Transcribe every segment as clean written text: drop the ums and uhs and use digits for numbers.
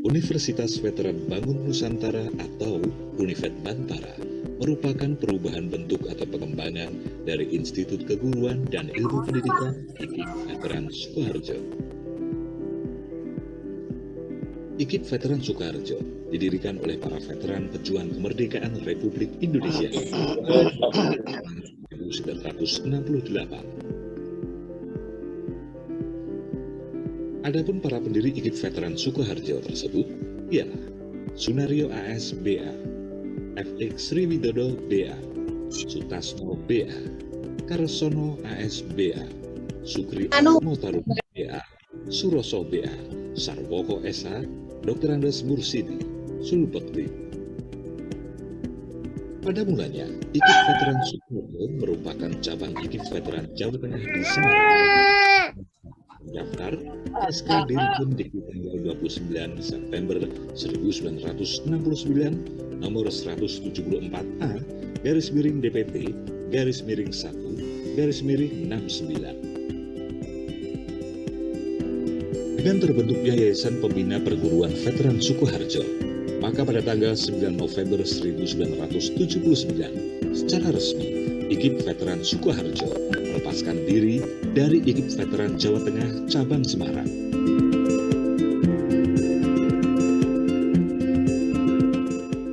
Universitas Veteran Bangun Nusantara atau Univet Bantara merupakan perubahan bentuk atau pengembangan dari Institut Keguruan dan Ilmu Pendidikan IKIP Veteran Sukoharjo. IKIP Veteran Sukoharjo didirikan oleh para veteran pejuang kemerdekaan Republik Indonesia tahun 1968. Adapun para pendiri IKIP Veteran Sukoharjo tersebut ialah Sunario AS BA, FX Sriwidodo BA, Sutasno BA, Karsono AS BA, Sukri Motaru BA, Suroso BA, Sarwoko SA, Dr. Andes Mursidi, Sulbekti. Pada mulanya, IKIP Veteran Sukoharjo merupakan cabang IKIP Veteran Jawa Tengah di Semarang. Daftar SK Dirjen Dikti tanggal 29 September 1969 nomor 174A garis miring DPT garis miring 1 garis miring 69. Dengan terbentuknya Yayasan Pembina Perguruan Veteran Sukoharjo, maka pada tanggal 9 November 1979 secara resmi IKIP Veteran Sukoharjo melepaskan diri dari IKIP Veteran Jawa Tengah Cabang Semarang.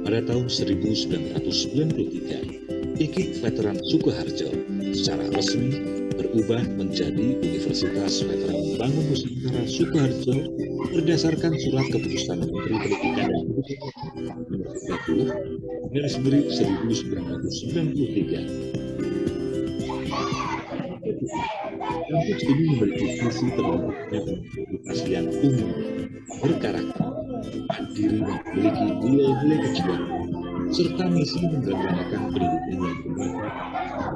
Pada tahun 1993, IKIP Veteran Sukoharjo secara resmi berubah menjadi Universitas Veteran Bangun Nusantara Sukoharjo berdasarkan surat keputusan Menteri Pendidikan dan Kebudayaan nomor 30 garis miring 1993. Kampus ini memiliki visi terbentuknya universitas yang umum, berkarakter, mandiri dan memiliki nilai-nilai kejuangan, serta misi menggabungkan pendidikan yang bermanfaat,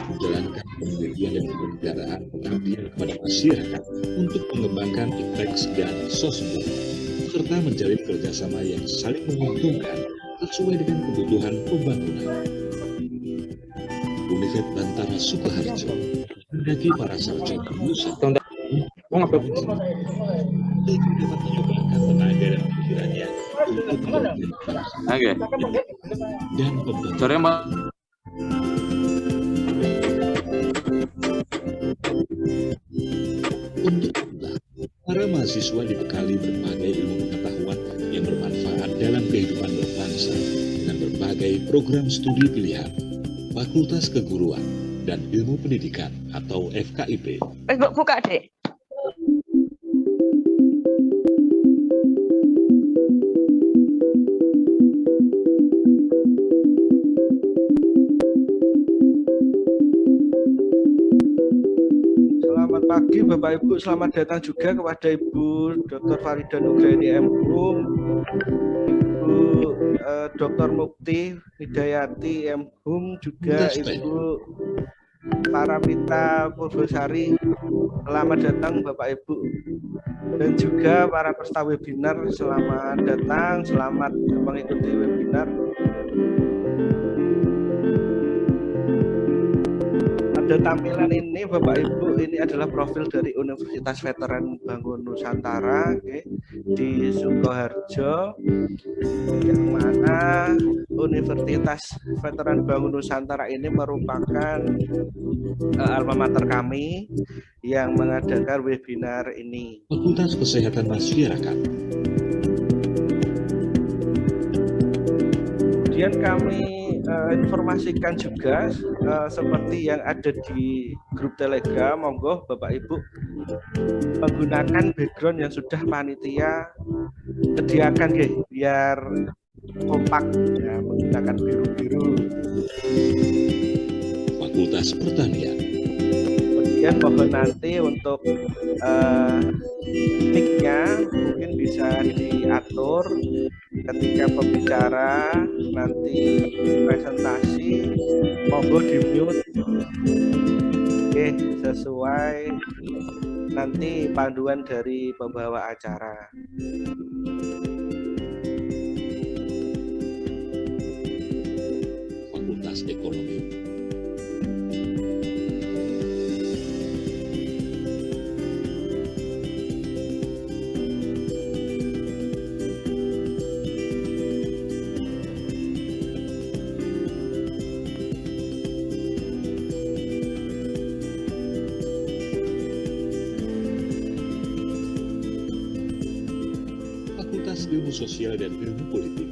menjalankan penelitian dan penegaraan pengabdian kepada masyarakat untuk mengembangkan IPTEX dan sosmed, serta menjalin kerjasama yang saling menguntungkan sesuai dengan kebutuhan pembangunan. Univet Bantara Sukoharjo mendaki para sarjana Nusantara dapat menyumbangkan tenaga dan pikirannya untuk kepentingan bangsa dan pembangunan. Untuk itulah, para mahasiswa dibekali berbagai ilmu pengetahuan yang bermanfaat dalam kehidupan berbangsa dengan berbagai program studi pilihan, Fakultas Keguruan dan Ilmu Pendidikan atau FKIP. Buka, Dek. Selamat pagi Bapak Ibu, selamat datang juga kepada Ibu Dr. Farida Nugraini M.Hum, Ibu Dr. Mukti Hidayati M.Hum, juga Ibu Paramita Purbosari. Selamat datang Bapak Ibu, dan juga para peserta webinar, selamat datang, selamat mengikuti webinar. Pada tampilan ini Bapak Ibu, ini adalah profil dari Universitas Veteran Bangun Nusantara, di Sukoharjo, yang mana Universitas Veteran Bangun Nusantara ini merupakan alma mater kami yang mengadakan webinar ini. Fakultas Kesehatan Masyarakat. Kemudian kami informasikan juga seperti yang ada di grup Telegram, monggo Bapak Ibu menggunakan background yang sudah panitia sediakan ya, biar kompak ya, menggunakan biru-biru. Fakultas Pertanian. Kemudian mohon nanti untuk mic-nya mungkin bisa diatur ketika pembicara nanti presentasi, monggo di mute. Oke, sesuai nanti panduan dari pembawa acara. Fakultas Ekonomi. sosial dan ilmu politik.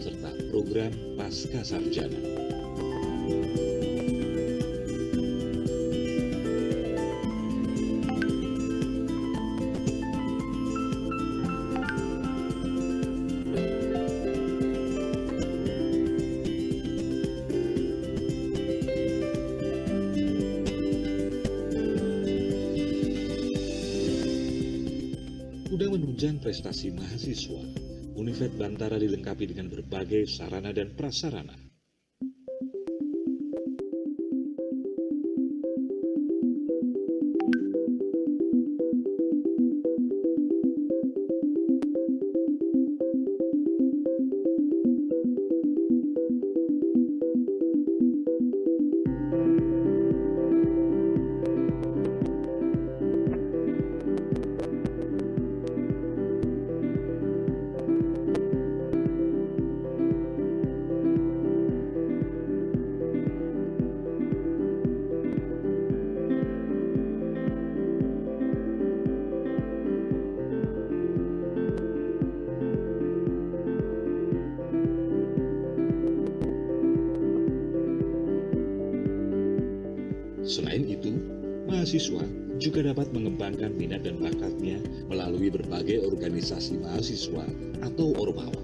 Serta program Pasca Sarjana. Guna menunjang prestasi mahasiswa, Univet Bantara dilengkapi dengan berbagai sarana dan prasarana. Selain itu, mahasiswa juga dapat mengembangkan minat dan bakatnya melalui berbagai organisasi mahasiswa atau ormawa.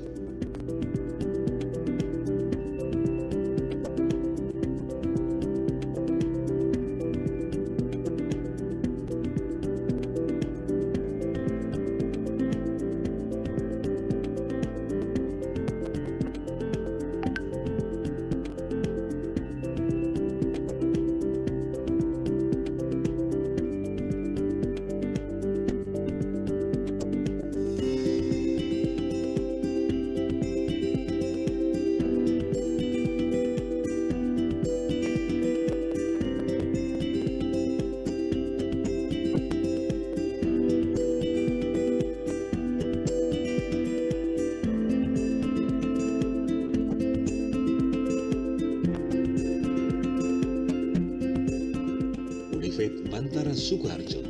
Univet Bantara Sukoharjo,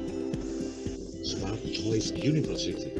Smart Choice University.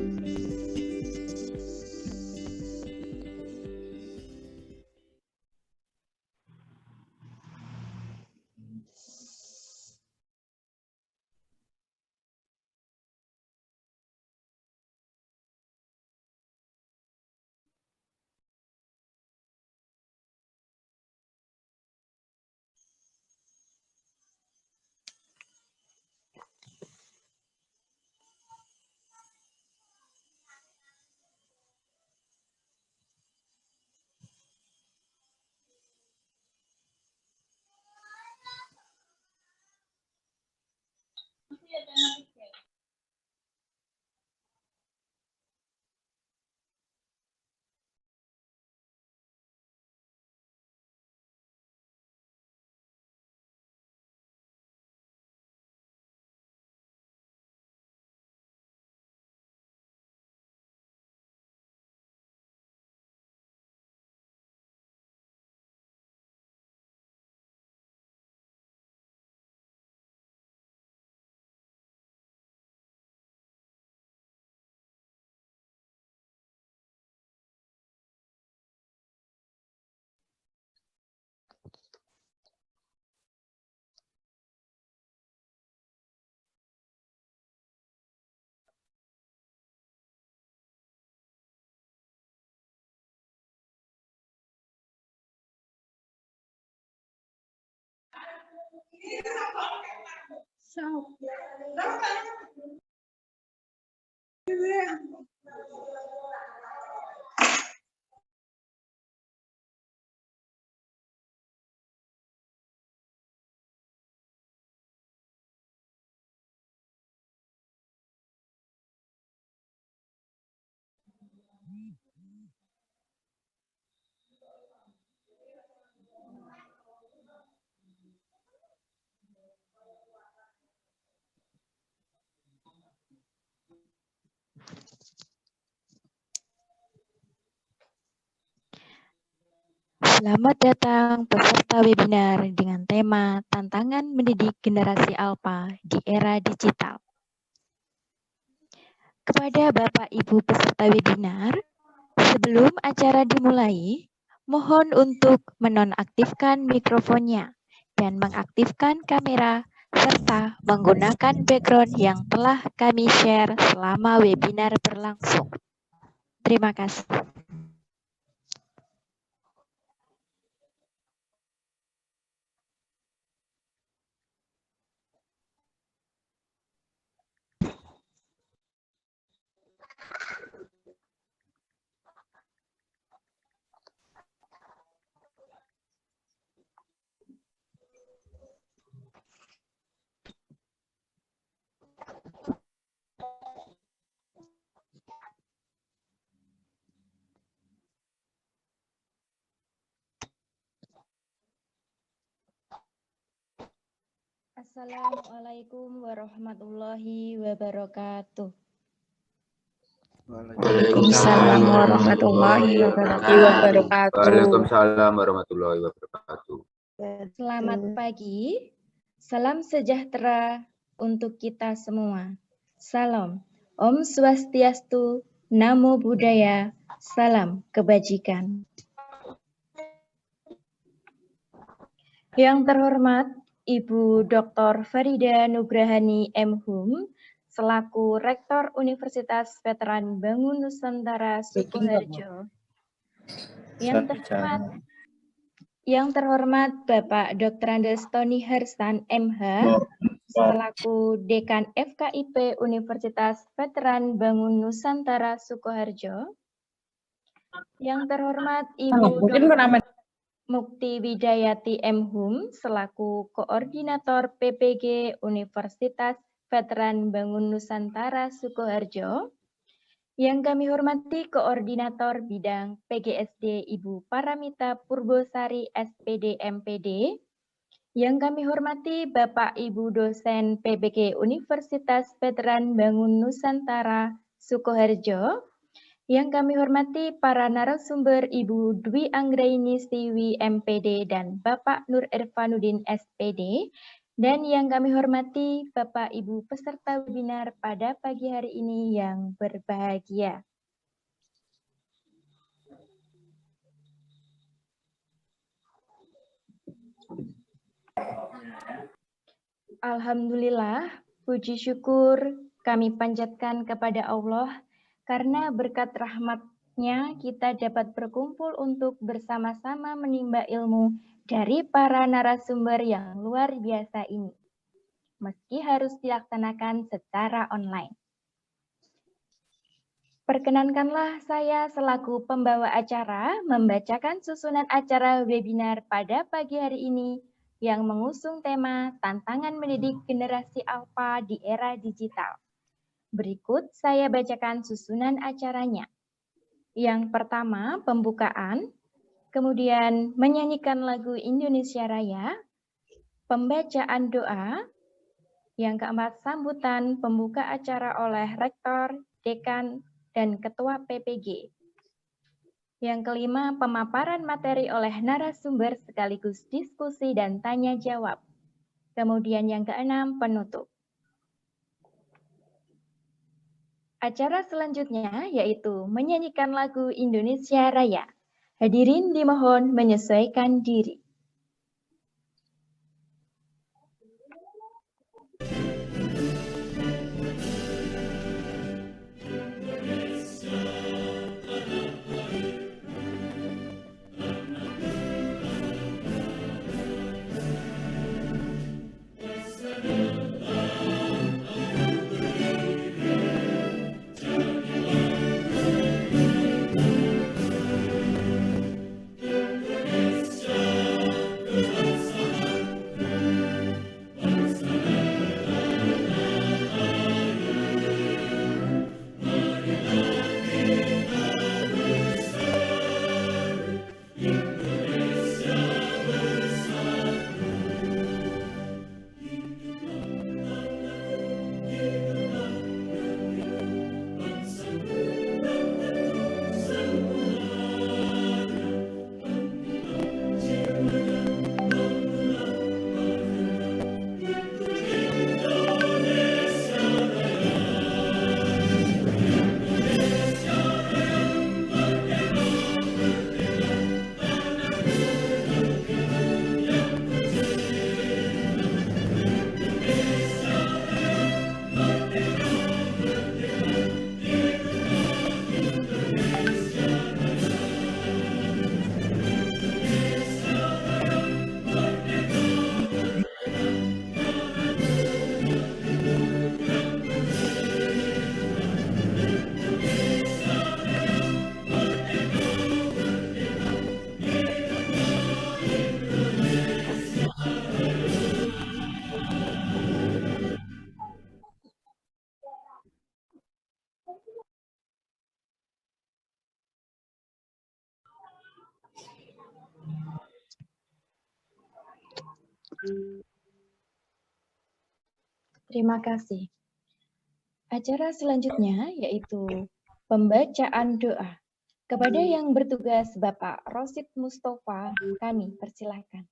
Selamat datang peserta webinar dengan tema Tantangan Mendidik Generasi Alpha di Era Digital. Kepada Bapak Ibu peserta webinar, sebelum acara dimulai, mohon untuk menonaktifkan mikrofonnya dan mengaktifkan kamera serta menggunakan background yang telah kami share selama webinar berlangsung. Terima kasih. Assalamualaikum warahmatullahi wabarakatuh. Waalaikumsalam warahmatullahi wabarakatuh. Waalaikumsalam warahmatullahi wabarakatuh. Selamat pagi, salam sejahtera untuk kita semua. Salam, Om Swastiastu, Namo Buddhaya, salam kebajikan. Yang terhormat Ibu Dr. Farida Nugrahani M.Hum, selaku Rektor Universitas Veteran Bangun Nusantara Sukoharjo. Yang terhormat Bapak Dr. Andes Tony Harsan M.H., selaku Dekan FKIP Universitas Veteran Bangun Nusantara Sukoharjo. Yang terhormat Ibu Dr. Mukti Widayati M.Hum, selaku Koordinator PPG Universitas Veteran Bangun Nusantara Sukoharjo. Yang kami hormati Koordinator Bidang PGSD Ibu Paramita Purbosari SPD MPD. Yang kami hormati Bapak Ibu dosen PPG Universitas Veteran Bangun Nusantara Sukoharjo. Yang kami hormati para narasumber Ibu Dwi Anggraini Siwi MPD dan Bapak Nur Irfanuddin SPD. Dan yang kami hormati Bapak Ibu peserta webinar pada pagi hari ini yang berbahagia. Alhamdulillah, puji syukur kami panjatkan kepada Allah karena berkat rahmat-Nya kita dapat berkumpul untuk bersama-sama menimba ilmu dari para narasumber yang luar biasa ini, meski harus dilaksanakan secara online. Perkenankanlah saya selaku pembawa acara membacakan susunan acara webinar pada pagi hari ini yang mengusung tema Tantangan Mendidik Generasi Alpha di Era Digital. Berikut saya bacakan susunan acaranya. Yang pertama, pembukaan, kemudian menyanyikan lagu Indonesia Raya, pembacaan doa, yang keempat, sambutan pembuka acara oleh Rektor, Dekan, dan Ketua PPG. Yang kelima, pemaparan materi oleh narasumber sekaligus diskusi dan tanya jawab. Kemudian yang keenam, penutup. Acara selanjutnya yaitu menyanyikan lagu Indonesia Raya. Hadirin dimohon menyesuaikan diri. Terima kasih. Acara selanjutnya yaitu pembacaan doa. Kepada yang bertugas Bapak Rosid Mustafa, kami persilahkan.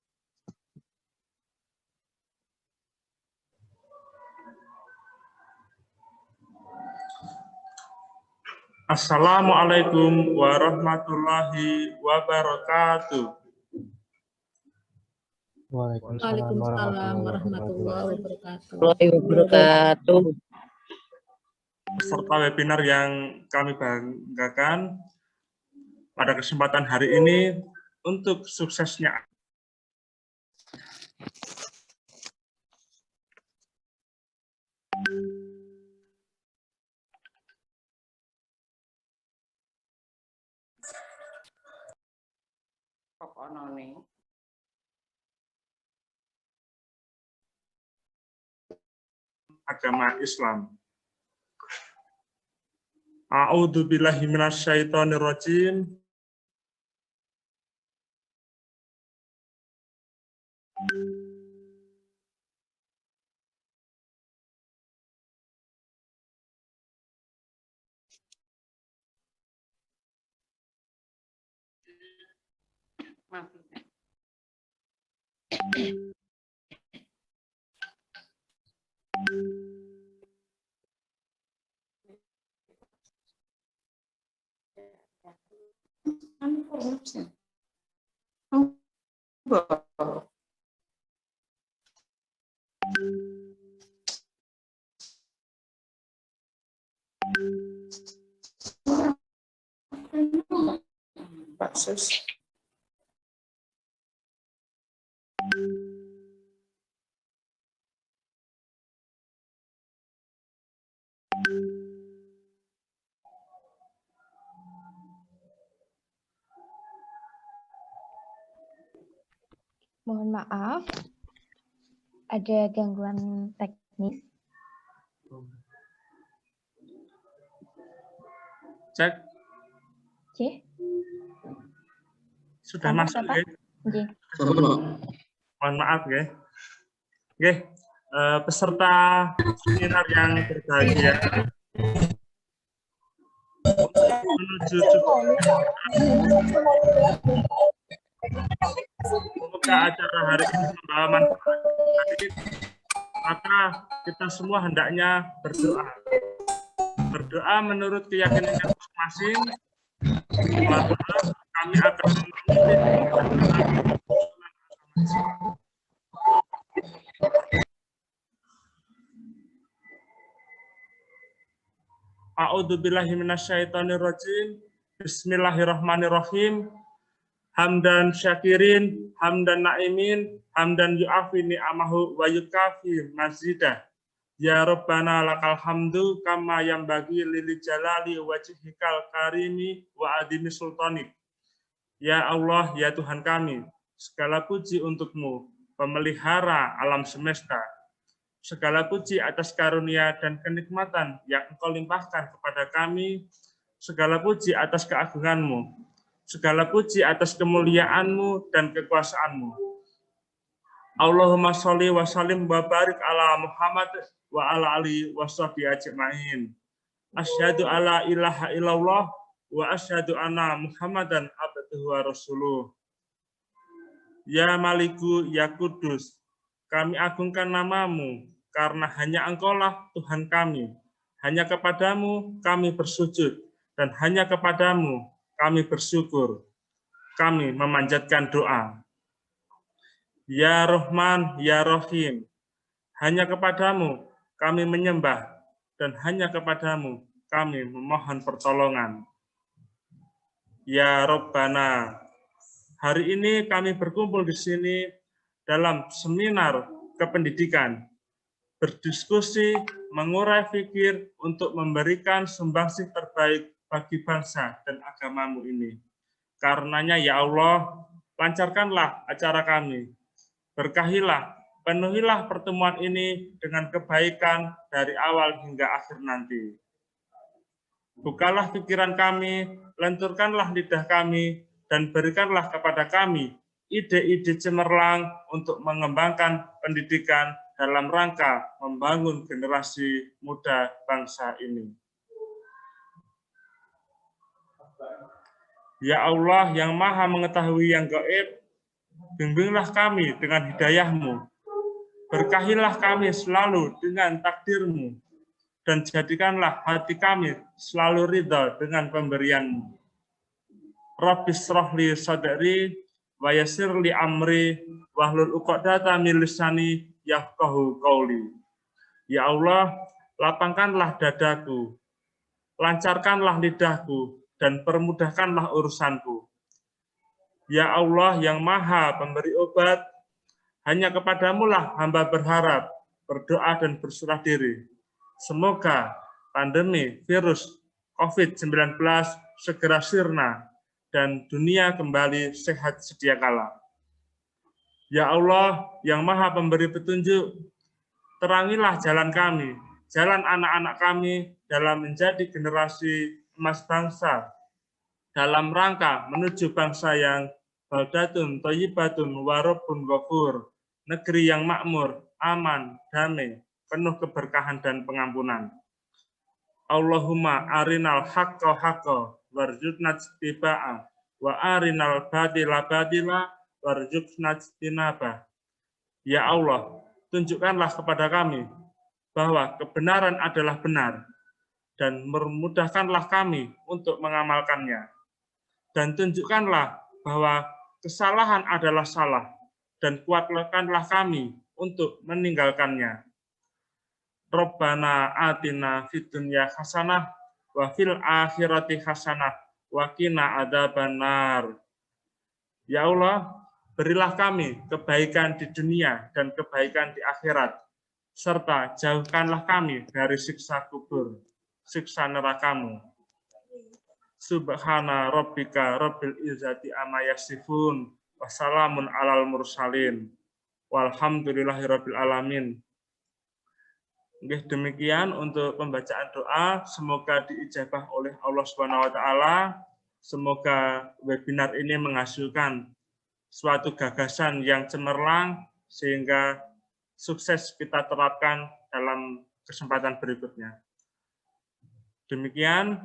Assalamualaikum warahmatullahi wabarakatuh. Waalaikumsalam warahmatullahi wabarakatuh. Peserta webinar yang kami banggakan pada kesempatan hari ini untuk suksesnya agama Islam. A'udzu billahi minasyaitonir rajim. Mohon maaf, ada gangguan teknis. Cek. Oke. Sudah Sama, masuk, Bapak? ya? Oke. Mohon maaf, ya. Oke, peserta seminar yang berbahagia, menuju semoga acara hari ini membawa manfaat, maka kita semua hendaknya berdoa. Berdoa menurut keyakinan masing-masing. Setelah doa, kami akan memilih A'udzubillahi minasyaitonirrajim. Bismillahirrahmanirrahim. Hamdan syakirin, hamdan na'imin, hamdan yu'afi ni'amahu wa yukafi mazidah. Ya Rabbana lakal hamdu kama yang bagi lili jalali wajhikal karimi wa adimi sultanik. Ya Allah, ya Tuhan kami, segala puji untukmu, pemelihara alam semesta. Segala puji atas karunia dan kenikmatan yang Engkau limpahkan kepada kami. Segala puji atas keagungan-Mu. Segala puji atas kemuliaan-Mu dan kekuasaan-Mu. Allahumma sholli wa sallim wa barik ala Muhammad wa ala ali wa sahbihi ajma'in. Asyhadu alla ilaha illallah wa asyhadu anna Muhammadan abduhu wa rasuluh. Ya Maliku, ya Kudus, kami agungkan nama-Mu, karena hanya Engkaulah Tuhan kami. Hanya kepadamu kami bersujud, dan hanya kepadamu kami bersyukur. Kami memanjatkan doa. Ya Rahman, ya Rahim, hanya kepadamu kami menyembah, dan hanya kepadamu kami memohon pertolongan. Ya Rabbana, hari ini kami berkumpul di sini dalam seminar kependidikan, berdiskusi, mengurai fikir untuk memberikan sumbangsih terbaik bagi bangsa dan agamamu ini. Karenanya ya Allah, lancarkanlah acara kami. Berkahilah, penuhilah pertemuan ini dengan kebaikan dari awal hingga akhir nanti. Bukalah pikiran kami, lenturkanlah lidah kami, dan berikanlah kepada kami ide-ide cemerlang untuk mengembangkan pendidikan dalam rangka membangun generasi muda bangsa ini. Ya Allah yang Maha Mengetahui yang gaib, bimbinglah kami dengan hidayah-Mu. Berkahilah kami selalu dengan takdir-Mu, dan jadikanlah hati kami selalu ridha dengan pemberian-Mu. Rabbis shrahli sadri wa yassirli amri wahlul 'uqdatam min lisani yafqahu qauli. Ya Allah, lapangkanlah dadaku, lancarkanlah lidahku, dan permudahkanlah urusanku. Ya Allah yang Maha Pemberi obat, hanya kepadamu-lah hamba berharap, berdoa dan berserah diri. Semoga pandemi virus COVID-19 segera sirna dan dunia kembali sehat sedia kala. Ya Allah yang Maha Pemberi petunjuk, terangilah jalan kami, jalan anak-anak kami dalam menjadi generasi emas bangsa dalam rangka menuju bangsa yang baldatun thayyibatun wa rabbun ghafur, negeri yang makmur, aman, damai, penuh keberkahan dan pengampunan. Allahumma arinal haqqa haqqa warzuqna ittiba'ah wa arinal batila batila warzuqna ijtinabah. Ya Allah, tunjukkanlah kepada kami bahwa kebenaran adalah benar, dan memudahkanlah kami untuk mengamalkannya. Dan tunjukkanlah bahwa kesalahan adalah salah, dan kuatkanlah kami untuk meninggalkannya. Rabbana atina fid dunya hasanah wa fil akhirati hasanah wa qina adzabannar. Ya Allah, berilah kami kebaikan di dunia dan kebaikan di akhirat, serta jauhkanlah kami dari siksa kubur, siksa neraka-Mu. Subhana rabbika rabbil izzati amma yasifun wa salamun alal mursalin walhamdulillahi rabbil alamin. Demikian untuk pembacaan doa, semoga diijabah oleh Allah Subhanahu wa taala. Semoga webinar ini menghasilkan suatu gagasan yang cemerlang sehingga sukses kita terapkan dalam kesempatan berikutnya. Demikian,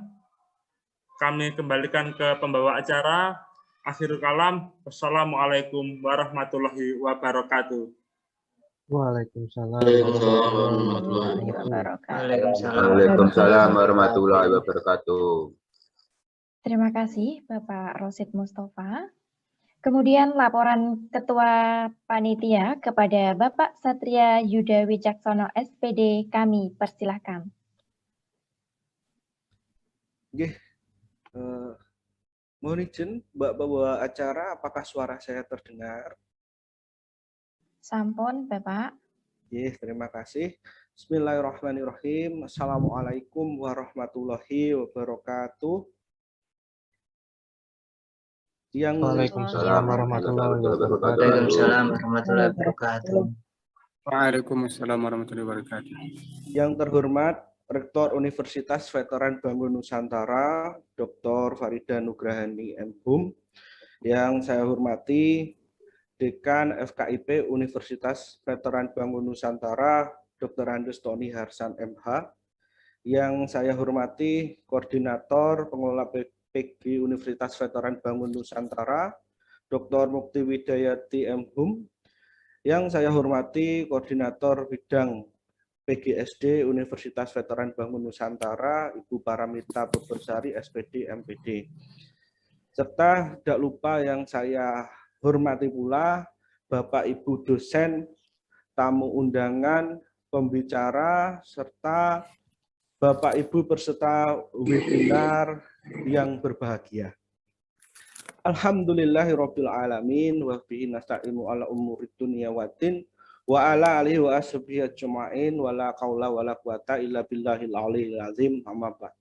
kami kembalikan ke pembawa acara. Akhirul kalam, wassalamualaikum warahmatullahi wabarakatuh. Waalaikumsalam warahmatullahi wabarakatuh. Waalaikumsalam warahmatullahi wabarakatuh. Terima kasih Bapak Rosid Mustafa. Kemudian laporan Ketua Panitia kepada Bapak Satria Yuda Wicaksono SPD kami persilahkan. Mohon izin, Mbak Bawa acara, apakah suara saya terdengar? Sampun, Bapak. Terima kasih. Bismillahirrahmanirrahim. Assalamualaikum warahmatullahi wabarakatuh. Waalaikumsalam warahmatullahi wabarakatuh. Waalaikumsalam warahmatullahi wabarakatuh. Waalaikumsalam warahmatullahi wabarakatuh. Yang terhormat Rektor Universitas Veteran Bangun Nusantara, Dr. Farida Nugrahani MHum. Yang saya hormati Dekan FKIP Universitas Veteran Bangun Nusantara, Dr. Andes Tony Harsan MH. Yang saya hormati Koordinator Pengelola PG Universitas Veteran Bangun Nusantara, Dr. Mukti Widayati MHum. Yang saya hormati Koordinator Bidang PGSD Universitas Veteran Bangun Nusantara, Ibu Paramita Bebersari SPD MPD. Serta tidak lupa yang saya hormati pula Bapak Ibu dosen, tamu undangan, pembicara, serta Bapak Ibu peserta webinar yang berbahagia. Alhamdulillahirabbil alamin wa bihi nasta'inu ala umurid dunya waddin wa ala alihi wa ashabihi ajma'in wa la qaula wa la quwata illa billahil aliyil azim. Amma ba'd.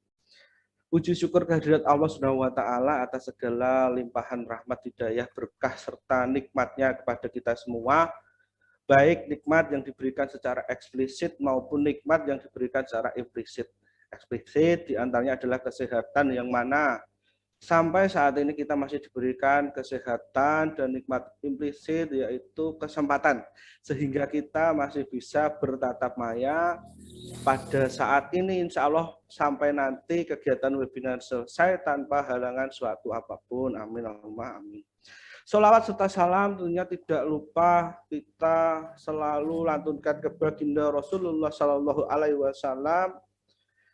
Puji syukur kehadirat Allah Subhanahu wa taala atas segala limpahan rahmat, hidayah, berkah serta nikmatnya kepada kita semua, baik nikmat yang diberikan secara eksplisit maupun nikmat yang diberikan secara implisit. Eksplisit diantaranya adalah kesehatan yang mana sampai saat ini kita masih diberikan kesehatan dan nikmat implisit, yaitu kesempatan, sehingga kita masih bisa bertatap maya pada saat ini, insya Allah sampai nanti kegiatan webinar selesai tanpa halangan suatu apapun. Amin Allahumma amin. Sholawat serta salam tentunya tidak lupa kita selalu lantunkan ke baginda Rasulullah Shallallahu Alaihi Wasallam,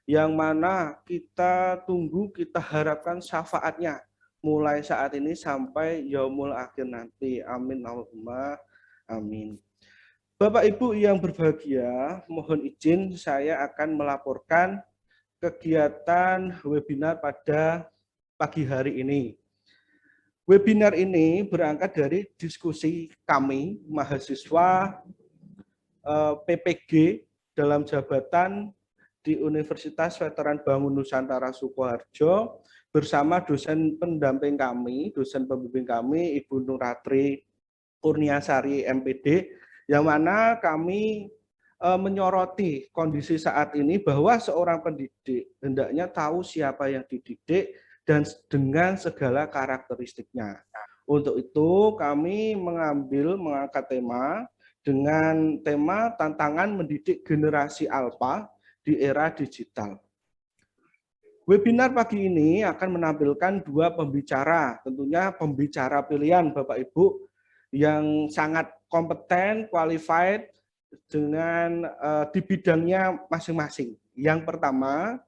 yang mana kita tunggu, kita harapkan syafaatnya mulai saat ini sampai yaumul akhir nanti. Amin Allahumma amin. Bapak Ibu yang berbahagia, mohon izin saya akan melaporkan kegiatan webinar pada pagi hari ini. Webinar ini berangkat dari diskusi kami mahasiswa PPG dalam jabatan di Universitas Veteran Bangun Nusantara Sukoharjo bersama dosen pendamping kami, dosen pembimbing kami, Ibu Nuratri Kurniasari MPD, yang mana kami menyoroti kondisi saat ini bahwa seorang pendidik hendaknya tahu siapa yang dididik dan dengan segala karakteristiknya. Untuk itu kami mengangkat tema dengan tema tantangan mendidik generasi alfa di era digital. Webinar pagi ini akan menampilkan dua pembicara, tentunya pembicara pilihan Bapak Ibu yang sangat kompeten, qualified dengan di bidangnya masing-masing. Yang pertama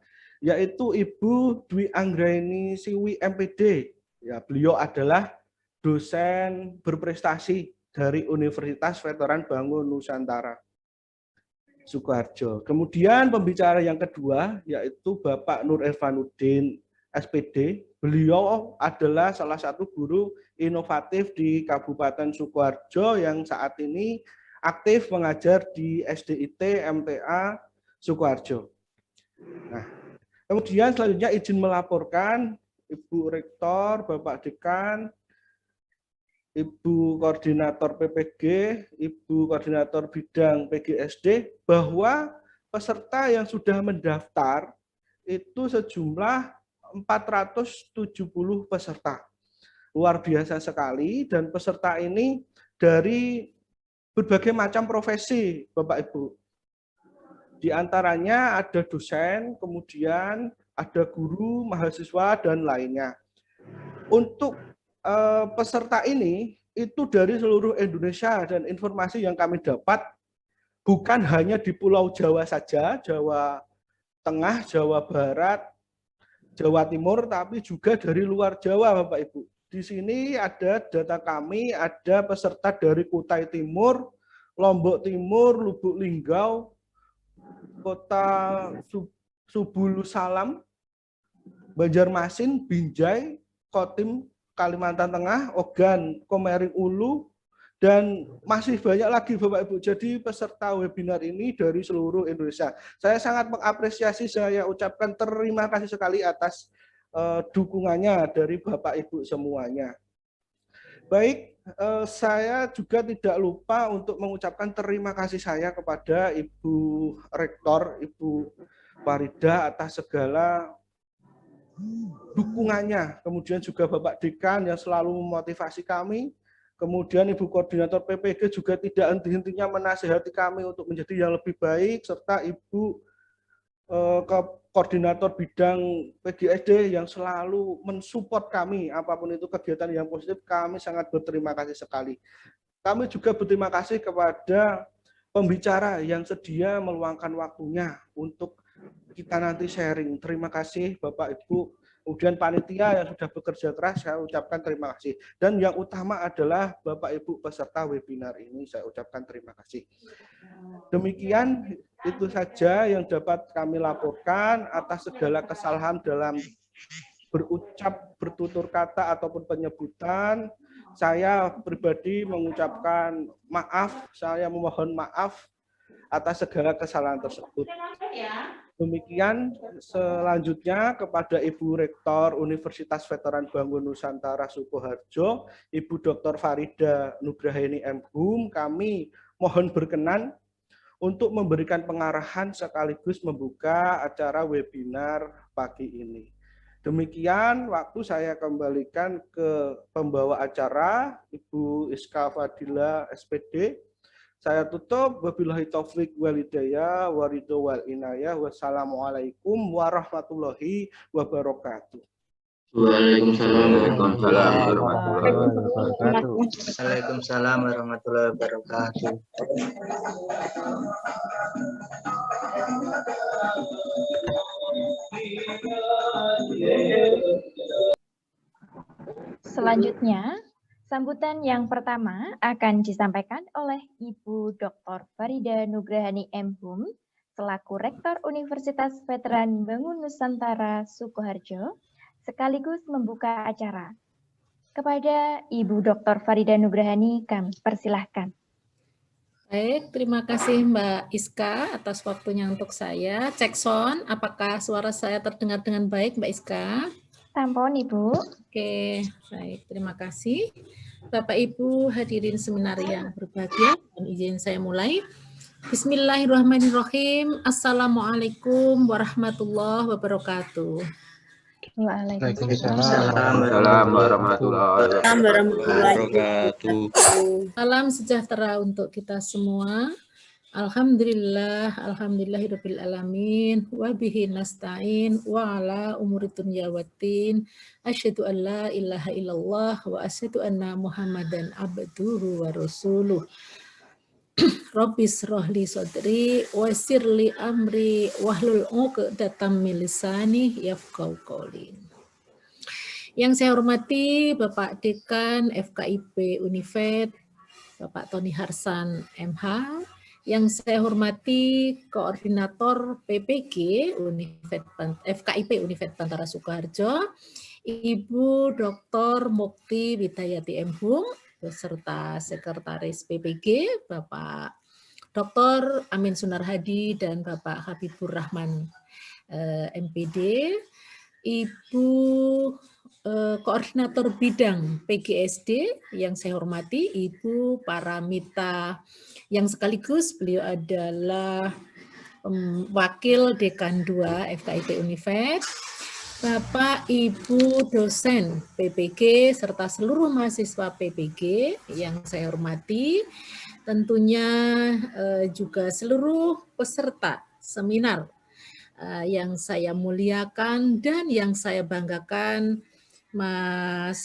yaitu Ibu Dwi Anggraini Siwi MPD. Ya, beliau adalah dosen berprestasi dari Universitas Veteran Bangun Nusantara Sukoharjo. Kemudian pembicara yang kedua yaitu Bapak Nur Irfanuddin SPD. Beliau adalah salah satu guru inovatif di Kabupaten Sukoharjo yang saat ini aktif mengajar di SDIT MTA Sukoharjo. Nah, kemudian selanjutnya izin melaporkan Ibu Rektor, Bapak Dekan, Ibu Koordinator PPG, Ibu Koordinator Bidang PGSD, bahwa peserta yang sudah mendaftar itu sejumlah 470 peserta. Luar biasa sekali, dan peserta ini dari berbagai macam profesi, Bapak Ibu. Di antaranya ada dosen, kemudian ada guru, mahasiswa, dan lainnya. Untuk peserta ini itu dari seluruh Indonesia, dan informasi yang kami dapat bukan hanya di Pulau Jawa saja, Jawa Tengah, Jawa Barat, Jawa Timur, tapi juga dari luar Jawa, Bapak Ibu. Di sini ada data kami, ada peserta dari Kutai Timur, Lombok Timur, Lubuk Linggau, Kota Subulu Salam, Banjarmasin, Binjai, Kotim, Kalimantan Tengah, Ogan, Komering Ulu, dan masih banyak lagi Bapak Ibu. Jadi peserta webinar ini dari seluruh Indonesia. Saya sangat mengapresiasi, saya ucapkan terima kasih sekali atas dukungannya dari Bapak Ibu semuanya. Baik, saya juga tidak lupa untuk mengucapkan terima kasih saya kepada Ibu Rektor, Ibu Farida atas segala dukungannya, kemudian juga Bapak Dekan yang selalu memotivasi kami, kemudian Ibu Koordinator PPG juga tidak henti-hentinya menasihati kami untuk menjadi yang lebih baik, serta Ibu Koordinator Bidang PGSD yang selalu mensupport kami, apapun itu kegiatan yang positif, kami sangat berterima kasih sekali. Kami juga berterima kasih kepada pembicara yang sedia meluangkan waktunya untuk kita nanti sharing. Terima kasih Bapak Ibu, kemudian panitia yang sudah bekerja keras, saya ucapkan terima kasih. Dan yang utama adalah Bapak Ibu peserta webinar ini, saya ucapkan terima kasih. Demikian itu saja yang dapat kami laporkan. Atas segala kesalahan dalam berucap, bertutur kata ataupun penyebutan, saya pribadi mengucapkan maaf, saya memohon maaf atas segala kesalahan tersebut. Demikian selanjutnya kepada Ibu Rektor Universitas Veteran Bangun Nusantara Sukoharjo, Ibu Dr. Farida Nugrahaini MHum, kami mohon berkenan untuk memberikan pengarahan sekaligus membuka acara webinar pagi ini. Demikian waktu saya kembalikan ke pembawa acara Ibu Iska Fadila SPD. Saya tutup, wabillahi taufik wal hidayah, waridho wal inayah, wassalamualaikum warahmatullahi wabarakatuh. Waalaikumsalam warahmatullahi wabarakatuh. Waalaikumsalam warahmatullahi wabarakatuh. Selanjutnya, sambutan yang pertama akan disampaikan oleh Ibu Dr. Farida Nugrahani M.Hum, selaku Rektor Universitas Veteran Bangun Nusantara Sukoharjo, sekaligus membuka acara. Kepada Ibu Dr. Farida Nugrahani, kami persilahkan. Baik, terima kasih Mbak Iska atas waktunya untuk saya. Cek sound, apakah suara saya terdengar dengan baik Mbak Iska? Sampun Ibu. Oke, baik, terima kasih. Bapak Ibu hadirin seminar yang berbahagia, dan izin saya mulai. Bismillahirrahmanirrahim. Assalamualaikum warahmatullahi wabarakatuh. Waalaikumsalam warahmatullahi wabarakatuh. Salam sejahtera untuk kita semua. Alhamdulillah, alhamdulillahirabbil alamin, wa bihi nasta'in wa ala umuri dunya waddin. Asyhadu an la ilaha illallah wa asyhadu anna Muhammadan abduhu wa rasuluh. Rabbis rohli sodri wa sirli amri wahlul uqdatam min lisani yafqahu qawli. Yang saya hormati Bapak Dekan FKIP Univet, Bapak Tony Harsan MH, yang saya hormati Koordinator PPG FKIP Univet Bantara Sukoharjo, Ibu Dr. Mukti Widayati M.Hum, beserta Sekretaris PPG, Bapak Dr. Amin Sunarhadi dan Bapak Habibur Rahman MPD, Ibu Koordinator Bidang PGSD yang saya hormati, Ibu Paramita, yang sekaligus beliau adalah Wakil Dekan 2 FKIP Univet, Bapak Ibu dosen PPG serta seluruh mahasiswa PPG yang saya hormati, tentunya juga seluruh peserta seminar yang saya muliakan dan yang saya banggakan, Mas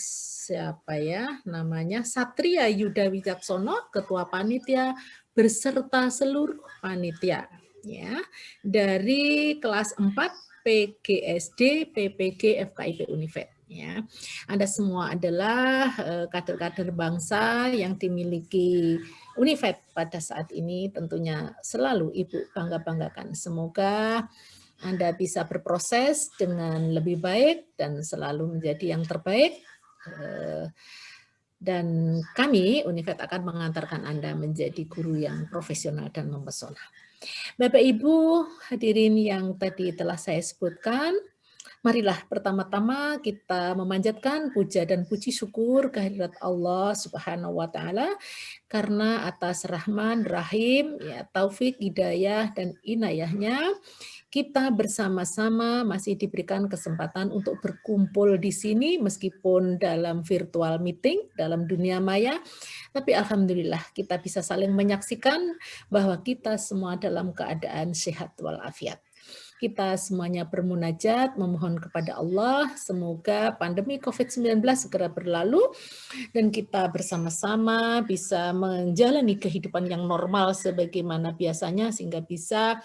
Satria Yuda Wicaksono, Ketua Panitia beserta seluruh panitia ya dari kelas 4 PGSD PPG FKIP Univet ya. Anda semua adalah kader-kader bangsa yang dimiliki Univet pada saat ini, tentunya selalu Ibu bangga-banggakan. Semoga Anda bisa berproses dengan lebih baik dan selalu menjadi yang terbaik. Dan kami Univet akan mengantarkan Anda menjadi guru yang profesional dan mempesona. Bapak Ibu hadirin yang tadi telah saya sebutkan, marilah pertama-tama kita memanjatkan puja dan puji syukur kehadirat Allah Subhanahu wa taala karena atas rahman rahim ya taufik hidayah dan inayahnya kita bersama-sama masih diberikan kesempatan untuk berkumpul di sini meskipun dalam virtual meeting, dalam dunia maya, tapi alhamdulillah kita bisa saling menyaksikan bahwa kita semua dalam keadaan sehat walafiat. Kita semuanya bermunajat, memohon kepada Allah, semoga pandemi COVID-19 segera berlalu, dan kita bersama-sama bisa menjalani kehidupan yang normal sebagaimana biasanya, sehingga bisa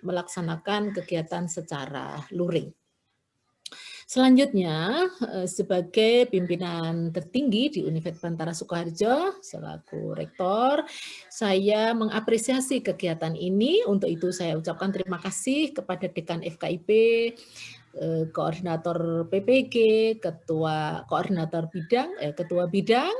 melaksanakan kegiatan secara luring. Selanjutnya, sebagai pimpinan tertinggi di Univet Bantara Sukoharjo, selaku rektor, saya mengapresiasi kegiatan ini. Untuk itu saya ucapkan terima kasih kepada Dekan FKIP, Koordinator PPG, Koordinator Bidang, Ketua Bidang,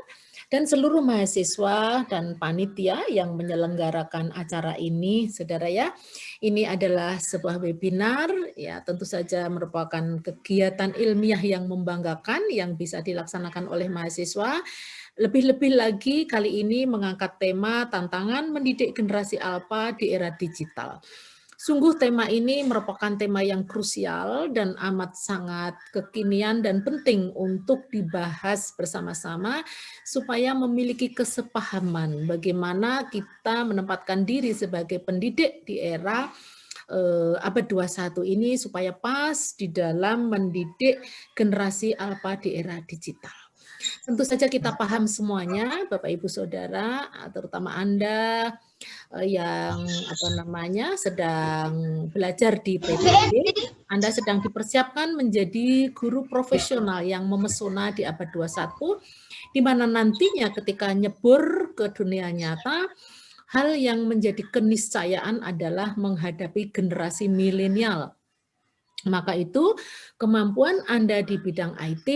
dan seluruh mahasiswa dan panitia yang menyelenggarakan acara ini, saudara ya. Ini adalah sebuah webinar, ya tentu saja merupakan kegiatan ilmiah yang membanggakan yang bisa dilaksanakan oleh mahasiswa. Lebih-lebih lagi kali ini mengangkat tema tantangan mendidik generasi alpha di era digital. Sungguh tema ini merupakan tema yang krusial dan amat sangat kekinian dan penting untuk dibahas bersama-sama supaya memiliki kesepahaman bagaimana kita menempatkan diri sebagai pendidik di era abad 21 ini supaya pas di dalam mendidik generasi alfa di era digital. Tentu saja kita paham semuanya, Bapak Ibu Saudara, terutama Anda yang sedang belajar di PPG, Anda sedang dipersiapkan menjadi guru profesional yang memesona di abad 21, di mana nantinya ketika nyebur ke dunia nyata, hal yang menjadi keniscayaan adalah menghadapi generasi milenial. Maka itu kemampuan Anda di bidang IT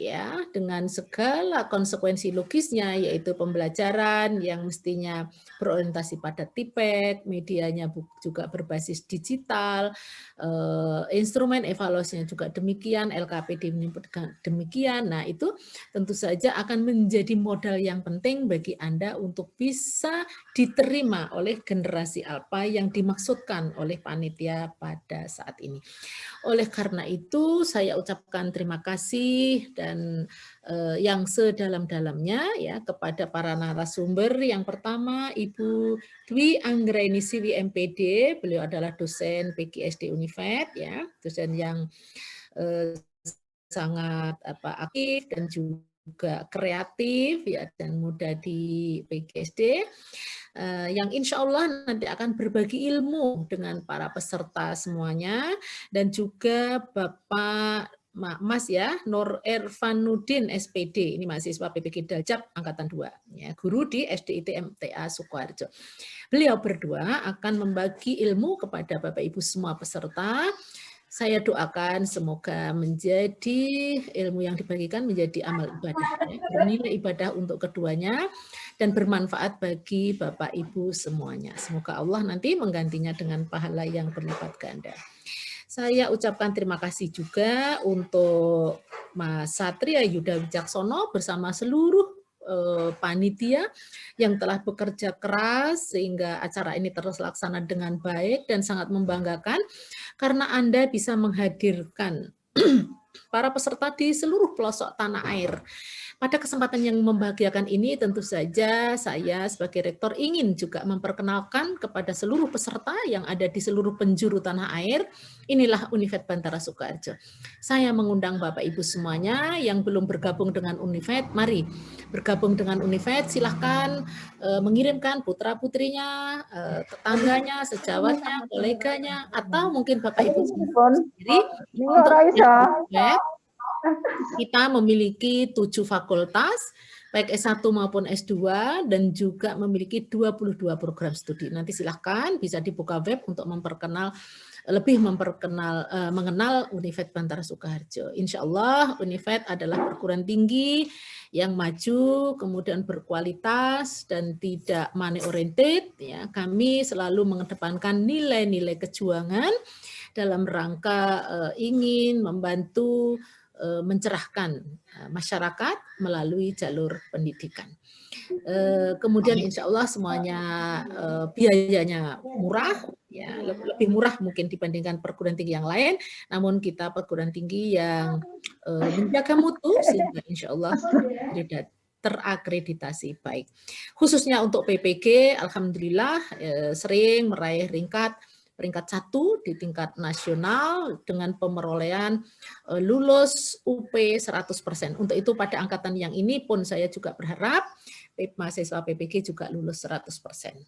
ya dengan segala konsekuensi logisnya, yaitu pembelajaran yang mestinya berorientasi pada TIPEK, medianya juga berbasis digital, instrumen evaluasinya juga demikian, LKPD menyebutkan demikian. Nah, itu tentu saja akan menjadi modal yang penting bagi Anda untuk bisa diterima oleh generasi alpha yang dimaksudkan oleh panitia pada saat ini. Oleh karena itu, saya ucapkan terima kasih dan yang sedalam-dalamnya ya kepada para narasumber. Yang pertama, Ibu Dwi Anggraini Siwi MPD, beliau adalah dosen PGSD Unifed ya, dosen yang sangat aktif dan juga kreatif ya dan muda di PGSD. Yang insya Allah nanti akan berbagi ilmu dengan para peserta semuanya, dan juga Bapak Mas ya, Nur Ervanuddin SPD, ini mahasiswa PPG Daljab Angkatan 2, ya, guru di SDIT MTA Sukoharjo. Beliau berdua akan membagi ilmu kepada Bapak Ibu semua peserta. Saya doakan semoga menjadi ilmu yang dibagikan menjadi amal ibadah, ya, bernilai ibadah untuk keduanya dan bermanfaat bagi Bapak Ibu semuanya. Semoga Allah nanti menggantinya dengan pahala yang berlipat ganda. Saya ucapkan terima kasih juga untuk Mas Satria Yuda Wicaksono bersama seluruh panitia yang telah bekerja keras sehingga acara ini terlaksana dengan baik dan sangat membanggakan karena Anda bisa menghadirkan para peserta di seluruh pelosok tanah air. Pada kesempatan yang membahagiakan ini tentu saja saya sebagai rektor ingin juga memperkenalkan kepada seluruh peserta yang ada di seluruh penjuru tanah air, inilah Unifed Bantara Sukoharjo. Saya mengundang Bapak Ibu semuanya yang belum bergabung dengan Unifed, mari bergabung dengan Unifed, silahkan mengirimkan putra-putrinya, tetangganya, sejawatnya, koleganya, atau mungkin Bapak Ibu sendiri untuk Unifed. Kita memiliki 7 fakultas, baik S1 maupun S2, dan juga memiliki 22 program studi. Nanti silahkan bisa dibuka web untuk mengenal Unifed Bantara Sukoharjo. Insya Allah Unifed adalah perguruan tinggi yang maju, kemudian berkualitas dan tidak money oriented. Ya, kami selalu mengedepankan nilai-nilai kejuangan dalam rangka ingin membantu mencerahkan masyarakat melalui jalur pendidikan. Kemudian insya Allah semuanya biayanya murah, ya lebih murah mungkin dibandingkan perguruan tinggi yang lain, namun kita perguruan tinggi yang menjaga mutu sehingga insya Allah terakreditasi baik. Khususnya untuk PPG, alhamdulillah sering meraih peringkat 1 di tingkat nasional dengan pemerolehan lulus UP 100%. Untuk itu pada angkatan yang ini pun saya juga berharap mahasiswa PPG juga lulus 100%.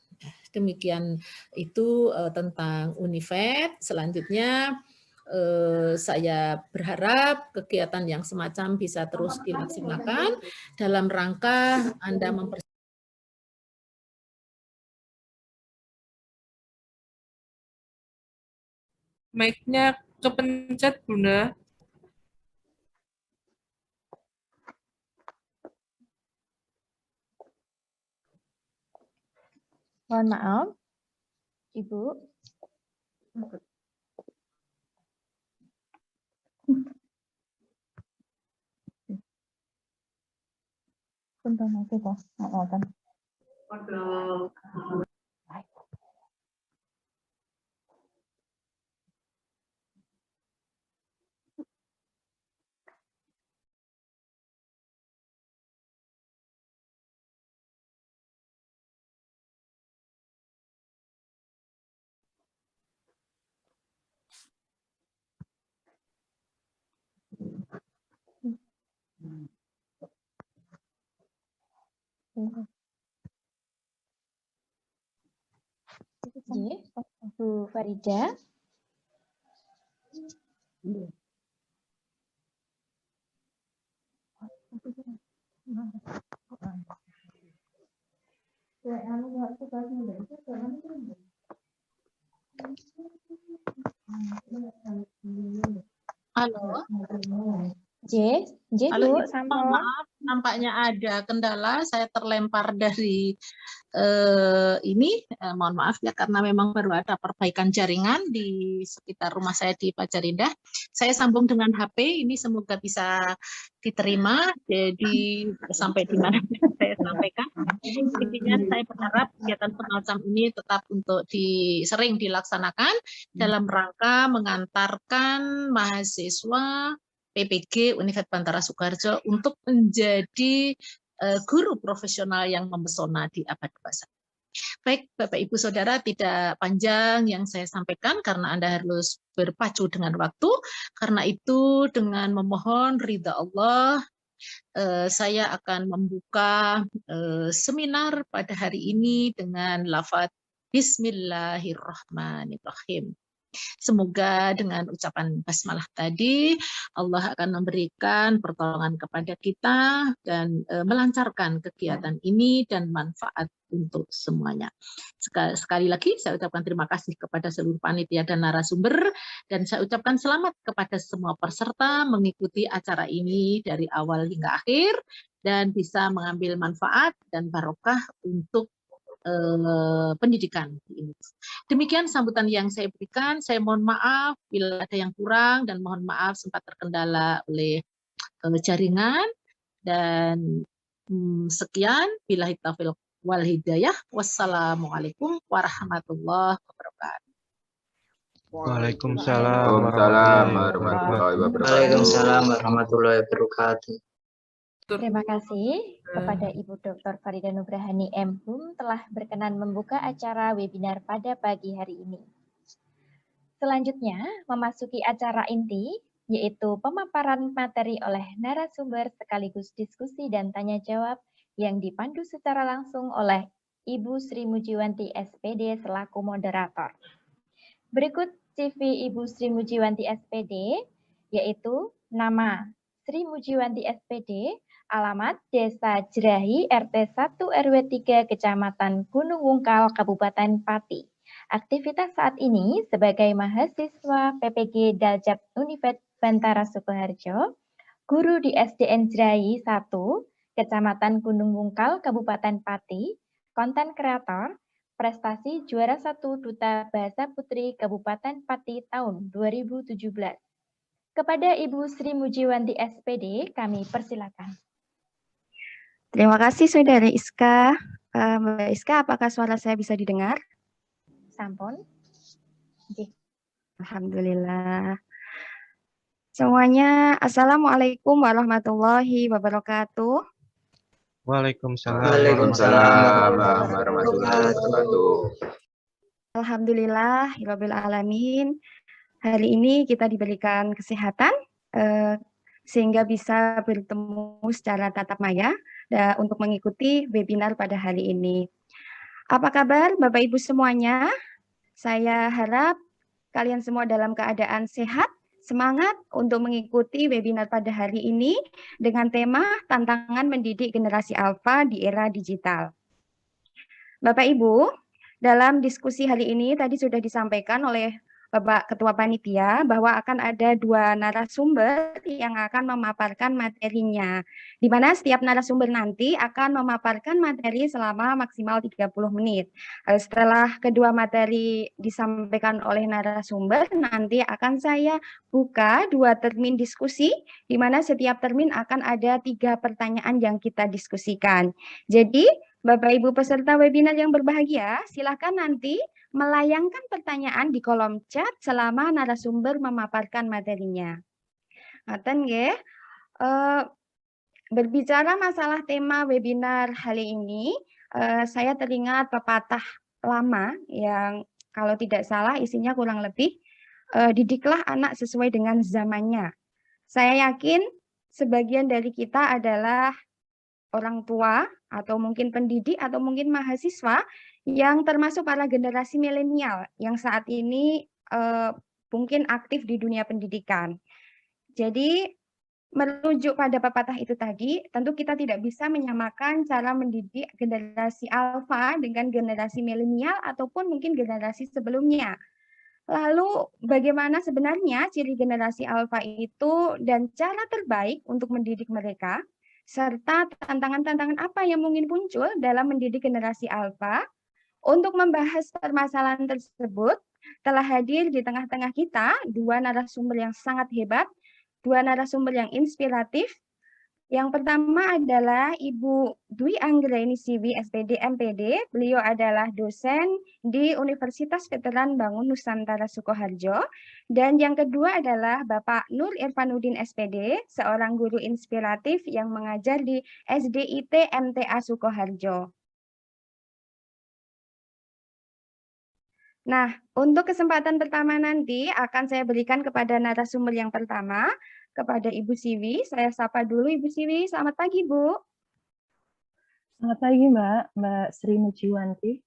Demikian itu tentang Unifed. Selanjutnya saya berharap kegiatan yang semacam bisa terus dilaksanakan dalam rangka Anda mempersiapkan mic-nya kepencet, Bunda. Mohon maaf, Ibu. Punten oke kok, ngoten. Bu Farida. Halo. Bu, Mohon maaf, nampaknya ada kendala. Saya terlempar dari mohon maaf ya, karena memang baru ada perbaikan jaringan di sekitar rumah saya di Pajarindah. Saya sambung dengan HP, ini semoga bisa diterima. Jadi sampai di mana saya sampaikan. Intinya saya berharap kegiatan semacam ini tetap untuk sering dilaksanakan dalam rangka mengantarkan mahasiswa PPG Universitas Bantara Soekarjo untuk menjadi guru profesional yang memesona di abad 21. Baik, Bapak Ibu Saudara, tidak panjang yang saya sampaikan karena Anda harus berpacu dengan waktu. Karena itu dengan memohon ridha Allah, saya akan membuka seminar pada hari ini dengan lafaz Bismillahirrahmanirrahim. Semoga dengan ucapan basmalah tadi Allah akan memberikan pertolongan kepada kita dan melancarkan kegiatan ini dan manfaat untuk semuanya. Sekali lagi saya ucapkan terima kasih kepada seluruh panitia dan narasumber, dan saya ucapkan selamat kepada semua peserta mengikuti acara ini dari awal hingga akhir dan bisa mengambil manfaat dan barokah untuk pendidikan ini. Demikian sambutan yang saya berikan. Saya mohon maaf bila ada yang kurang dan mohon maaf sempat terkendala oleh jaringan, dan sekian, billahi taufiq wal hidayah. Wassalamualaikum warahmatullahi wabarakatuh. Waalaikumsalam warahmatullahi wabarakatuh. Waalaikumsalam warahmatullahi wabarakatuh. Terima kasih kepada Ibu Dr. Farida Nugrahani M.Hum telah berkenan membuka acara webinar pada pagi hari ini. Selanjutnya, memasuki acara inti, yaitu pemaparan materi oleh narasumber sekaligus diskusi dan tanya jawab yang dipandu secara langsung oleh Ibu Sri Mujiwanti SPD selaku moderator. Berikut CV Ibu Sri Mujiwanti SPD, yaitu nama Sri Mujiwanti SPD, alamat Desa Jerahi, RT 1 RW 3, Kecamatan Gunung Wungkal, Kabupaten Pati. Aktivitas saat ini sebagai mahasiswa PPG Daljab Universitas Bantara Sukoharjo, guru di SDN Jerahi 1, Kecamatan Gunung Wungkal, Kabupaten Pati, konten kreator, prestasi juara 1 Duta Bahasa Putri Kabupaten Pati tahun 2017. Kepada Ibu Sri Mujiwanti SPD, kami persilakan. Terima kasih Saudara Iska. Mbak Iska, apakah suara saya bisa didengar? Sampun. Alhamdulillah. Semuanya, Assalamualaikum warahmatullahi wabarakatuh. Waalaikumsalam warahmatullahi wabarakatuh. Alhamdulillah, Rabbil Alamin. Hari ini kita diberikan kesehatan sehingga bisa bertemu secara tatap maya untuk mengikuti webinar pada hari ini. Apa kabar Bapak Ibu semuanya? Saya harap kalian semua dalam keadaan sehat, semangat untuk mengikuti webinar pada hari ini dengan tema Tantangan Mendidik Generasi Alfa di Era Digital. Bapak Ibu, dalam diskusi hari ini tadi sudah disampaikan oleh Bapak Ketua Panitia bahwa akan ada 2 narasumber yang akan memaparkan materinya, di mana setiap narasumber nanti akan memaparkan materi selama maksimal 30 menit. Setelah kedua materi disampaikan oleh narasumber, nanti akan saya buka 2 termin diskusi, di mana setiap termin akan ada 3 pertanyaan yang kita diskusikan. Jadi, Bapak Ibu peserta webinar yang berbahagia, silakan nanti melayangkan pertanyaan di kolom chat selama narasumber memaparkan materinya. Ngaten nggih. Berbicara masalah tema webinar hari ini, saya teringat pepatah lama yang kalau tidak salah isinya kurang lebih, didiklah anak sesuai dengan zamannya. Saya yakin sebagian dari kita adalah orang tua atau mungkin pendidik atau mungkin mahasiswa yang termasuk para generasi milenial yang saat ini mungkin aktif di dunia pendidikan. Jadi merujuk pada pepatah itu tadi, tentu kita tidak bisa menyamakan cara mendidik generasi alfa dengan generasi milenial ataupun mungkin generasi sebelumnya. Lalu bagaimana sebenarnya ciri generasi alfa itu dan cara terbaik untuk mendidik mereka, serta tantangan-tantangan apa yang mungkin muncul dalam mendidik generasi alfa? Untuk membahas permasalahan tersebut, telah hadir di tengah-tengah kita dua narasumber yang sangat hebat, dua narasumber yang inspiratif. Yang pertama adalah Ibu Dwi Anggraini Siwi, SPD, MPD. Beliau adalah dosen di Universitas Veteran Bangun Nusantara Sukoharjo. Dan yang kedua adalah Bapak Nur Irfanuddin, SPD, seorang guru inspiratif yang mengajar di SDIT MTA Sukoharjo. Nah, untuk kesempatan pertama nanti akan saya berikan kepada narasumber yang pertama, kepada Ibu Siwi. Saya sapa dulu Ibu Siwi. Selamat pagi, Bu. Selamat pagi, Mbak Sri Mujiwanti.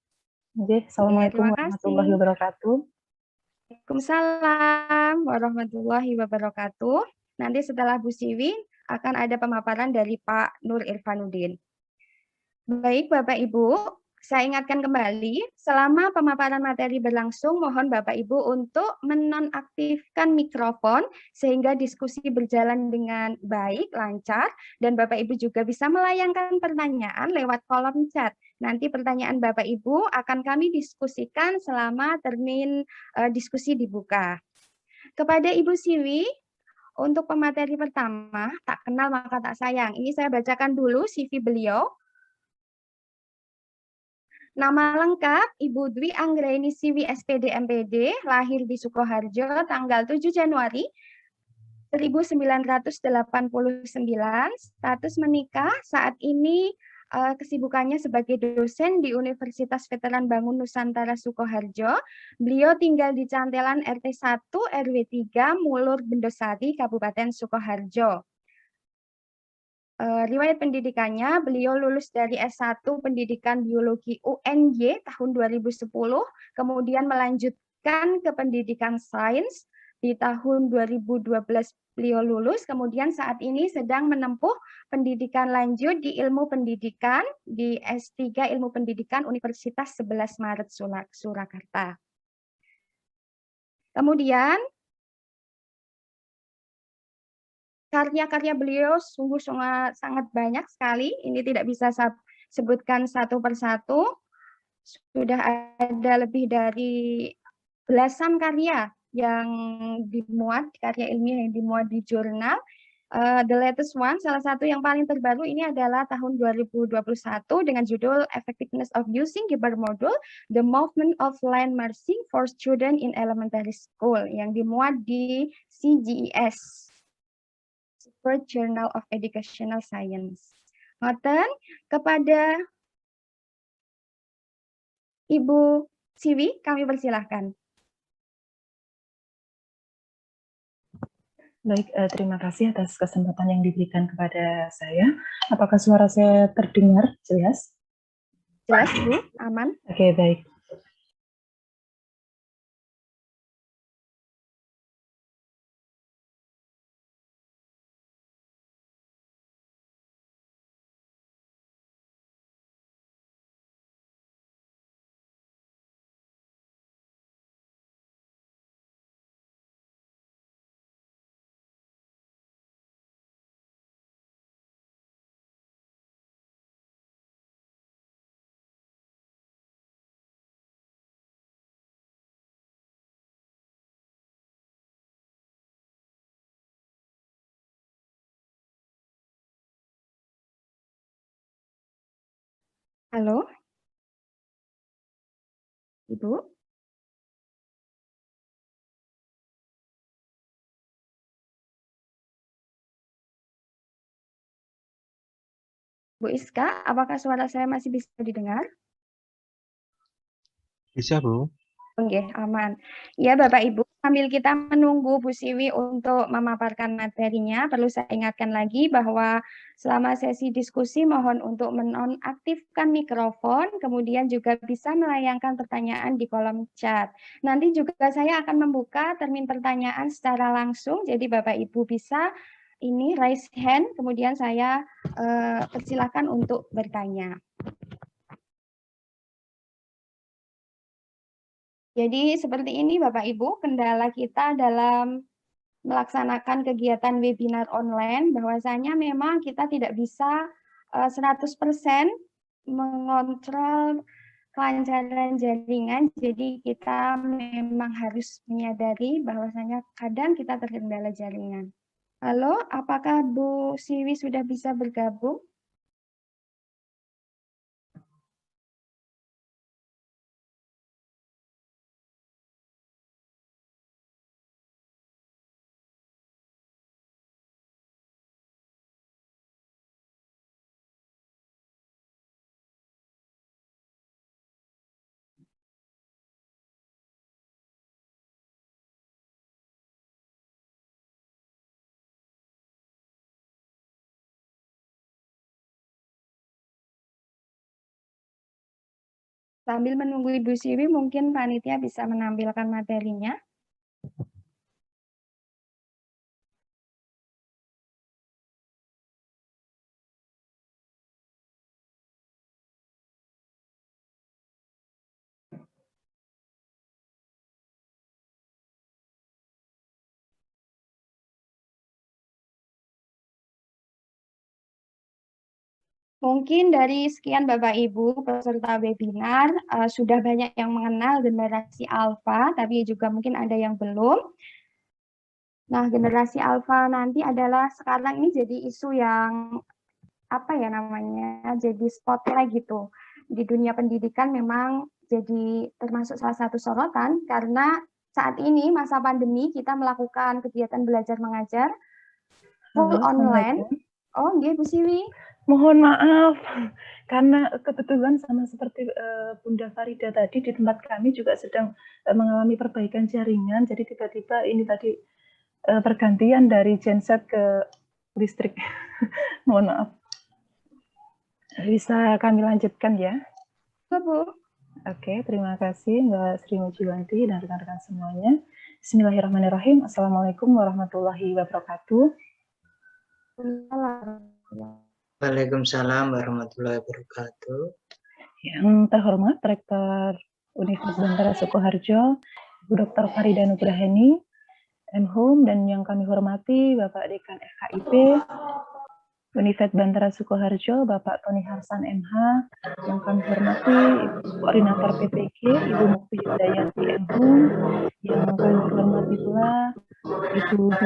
Assalamualaikum warahmatullahi wabarakatuh. Waalaikumsalam warahmatullahi wabarakatuh. Nanti setelah Bu Siwi akan ada pemaparan dari Pak Nur Irfanuddin. Baik, Bapak Ibu. Saya ingatkan kembali, selama pemaparan materi berlangsung, mohon Bapak Ibu untuk menonaktifkan mikrofon sehingga diskusi berjalan dengan baik, lancar, dan Bapak Ibu juga bisa melayangkan pertanyaan lewat kolom chat. Nanti pertanyaan Bapak Ibu akan kami diskusikan selama termin diskusi dibuka. Kepada Ibu Siwi, untuk pemateri pertama, tak kenal maka tak sayang. Ini saya bacakan dulu CV beliau. Nama lengkap Ibu Dwi Anggraini Siwi, SPD, MPD, lahir di Sukoharjo tanggal 7 Januari 1989, status menikah, saat ini kesibukannya sebagai dosen di Universitas Veteran Bangun Nusantara Sukoharjo. Beliau tinggal di Cantelan RT 1 RW 3 Mulur Bendosari, Kabupaten Sukoharjo. Riwayat pendidikannya, beliau lulus dari S1 Pendidikan Biologi UNY tahun 2010, kemudian melanjutkan ke Pendidikan Sains di tahun 2012 beliau lulus, kemudian saat ini sedang menempuh pendidikan lanjut di Ilmu Pendidikan di S3 Ilmu Pendidikan Universitas 11 Maret Surakarta. Kemudian karya-karya beliau sungguh sangat banyak sekali. Ini tidak bisa saya sebutkan satu persatu. Sudah ada lebih dari belasan karya yang dimuat, karya ilmiah yang dimuat di jurnal. The latest one, salah satu yang paling terbaru ini adalah tahun 2021 dengan judul Effectiveness of Using Geber Module, The Movement of Landmarking for Students in Elementary School, yang dimuat di CGES. Journal of Educational Science. Ngoten, kepada Ibu Siwi, kami persilahkan. Baik, terima kasih atas kesempatan yang diberikan kepada saya. Apakah suara saya terdengar jelas? Jelas, Bu, aman. Oke, baik. Halo? Ibu? Bu Iska, apakah suara saya masih bisa didengar? Bisa, Bu. Oke, aman. Ya, Bapak Ibu, sambil kita menunggu Bu Siwi untuk memaparkan materinya, perlu saya ingatkan lagi bahwa selama sesi diskusi mohon untuk menonaktifkan mikrofon, kemudian juga bisa melayangkan pertanyaan di kolom chat. Nanti juga saya akan membuka termin pertanyaan secara langsung, jadi Bapak Ibu bisa ini raise hand, kemudian saya persilakan untuk bertanya. Jadi seperti ini Bapak Ibu, kendala kita dalam melaksanakan kegiatan webinar online, bahwasanya memang kita tidak bisa 100% mengontrol kelancaran jaringan, jadi kita memang harus menyadari bahwasanya kadang kita terkendala jaringan. Halo, apakah Bu Siwi sudah bisa bergabung? Sambil menunggu Ibu Siwi, mungkin panitia bisa menampilkan materinya. Mungkin dari sekian Bapak Ibu peserta webinar sudah banyak yang mengenal generasi alfa, tapi juga mungkin ada yang belum. Nah, generasi alfa nanti adalah sekarang ini jadi isu yang apa ya namanya, jadi spotlight gitu. Di dunia pendidikan memang jadi termasuk salah satu sorotan karena saat ini masa pandemi kita melakukan kegiatan belajar mengajar full online. Oh, nggih Bu Siwi. Mohon maaf, karena kebetulan sama seperti Bunda Farida tadi, di tempat kami juga sedang mengalami perbaikan jaringan, jadi tiba-tiba ini tadi pergantian dari genset ke listrik. Mohon maaf. Bisa kami lanjutkan ya? Bu. Oke, terima kasih Mbak Sri Mujiwanti dan rekan-rekan semuanya. Bismillahirrahmanirrahim. Assalamualaikum warahmatullahi wabarakatuh. Waalaikumsalam warahmatullahi wabarakatuh. Yang terhormat Rektor Universitas Bantara Sukoharjo, Bu Dr. Farida Nugraheni, M.Hum, dan yang kami hormati Bapak Dekan FKIP, Universitas Bantara Sukoharjo, Bapak Tony Harsan MH, yang kami hormati Ibu Koordinator PPG, Ibu Mukti Hidayati M.Hum, yang kami hormati pula Ibu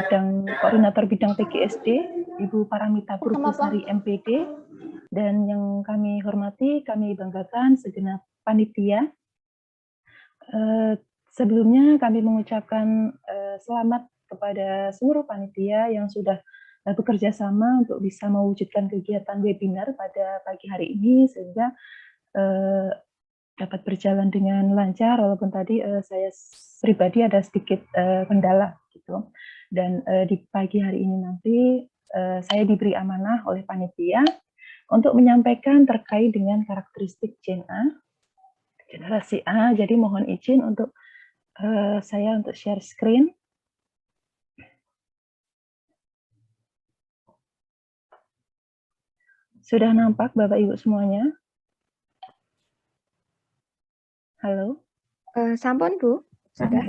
Koordinator Bidang PGSD, Ibu Paramita Purwosari MPD, dan yang kami hormati, kami banggakan segenap panitia. Sebelumnya kami mengucapkan selamat kepada seluruh panitia yang sudah bekerja sama untuk bisa mewujudkan kegiatan webinar pada pagi hari ini sehingga dapat berjalan dengan lancar, walaupun tadi saya pribadi ada sedikit kendala gitu. Dan di pagi hari ini nanti saya diberi amanah oleh panitia untuk menyampaikan terkait dengan karakteristik Gen A, generasi A. Jadi mohon izin untuk saya untuk share screen. Sudah nampak Bapak Ibu semuanya? Halo? Sampun Bu, sudah.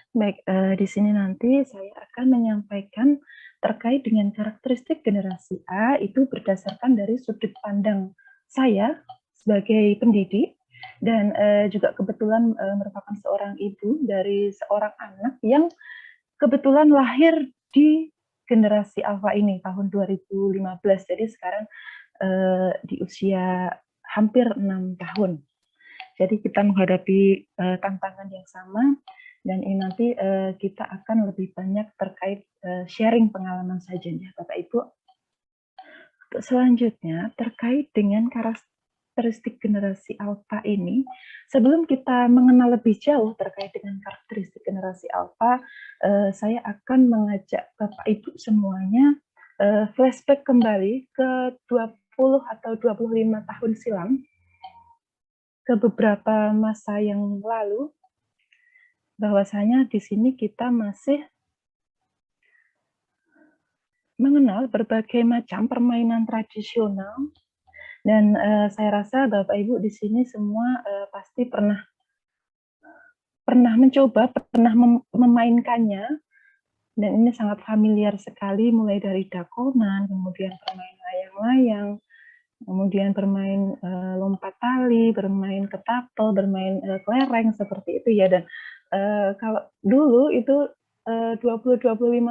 Baik, di sini nanti saya akan menyampaikan terkait dengan karakteristik generasi A itu berdasarkan dari sudut pandang saya sebagai pendidik dan juga kebetulan merupakan seorang ibu dari seorang anak yang kebetulan lahir di generasi alfa ini tahun 2015. Jadi sekarang di usia hampir 6 tahun. Jadi kita menghadapi tantangan yang sama, dan ini nanti kita akan lebih banyak terkait sharing pengalaman saja ya Bapak Ibu. Untuk selanjutnya terkait dengan karakteristik generasi alfa ini, sebelum kita mengenal lebih jauh terkait dengan karakteristik generasi alfa, saya akan mengajak Bapak Ibu semuanya flashback kembali ke 20 atau 25 tahun silam, ke beberapa masa yang lalu, bahwasanya di sini kita masih mengenal berbagai macam permainan tradisional, dan saya rasa Bapak Ibu di sini semua pasti pernah mencoba, pernah memainkannya, dan ini sangat familiar sekali, mulai dari dakonan, kemudian bermain layang-layang, kemudian bermain lompat tali, bermain ketapel, bermain kelereng, seperti itu ya. Dan kalau dulu itu 20-25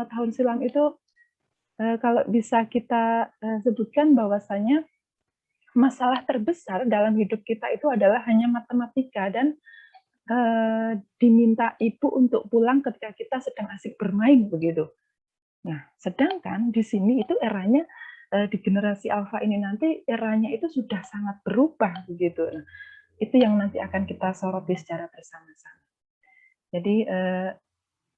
tahun silam itu kalau bisa kita sebutkan bahwasanya masalah terbesar dalam hidup kita itu adalah hanya matematika, dan diminta ibu untuk pulang ketika kita sedang asik bermain begitu. Nah, sedangkan di sini itu eranya di generasi alfa ini nanti eranya itu sudah sangat berubah begitu. Nah, itu yang nanti akan kita soroti secara bersama-sama. Jadi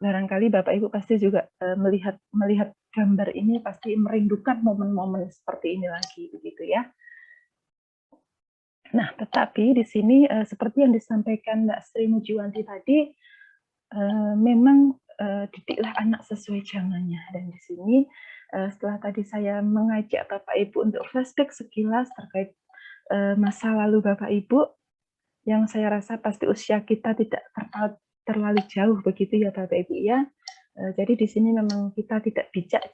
barangkali Bapak Ibu pasti juga melihat gambar ini pasti merindukan momen-momen seperti ini lagi begitu ya. Nah, tetapi di sini seperti yang disampaikan Mbak Sri Mujiwanti tadi, memang didiklah anak sesuai zamannya. Dan di sini setelah tadi saya mengajak Bapak Ibu untuk flashback sekilas terkait masa lalu Bapak Ibu, yang saya rasa pasti usia kita tidak terlalu jauh begitu ya Bapak Ibu ya. Jadi di sini memang kita tidak bijak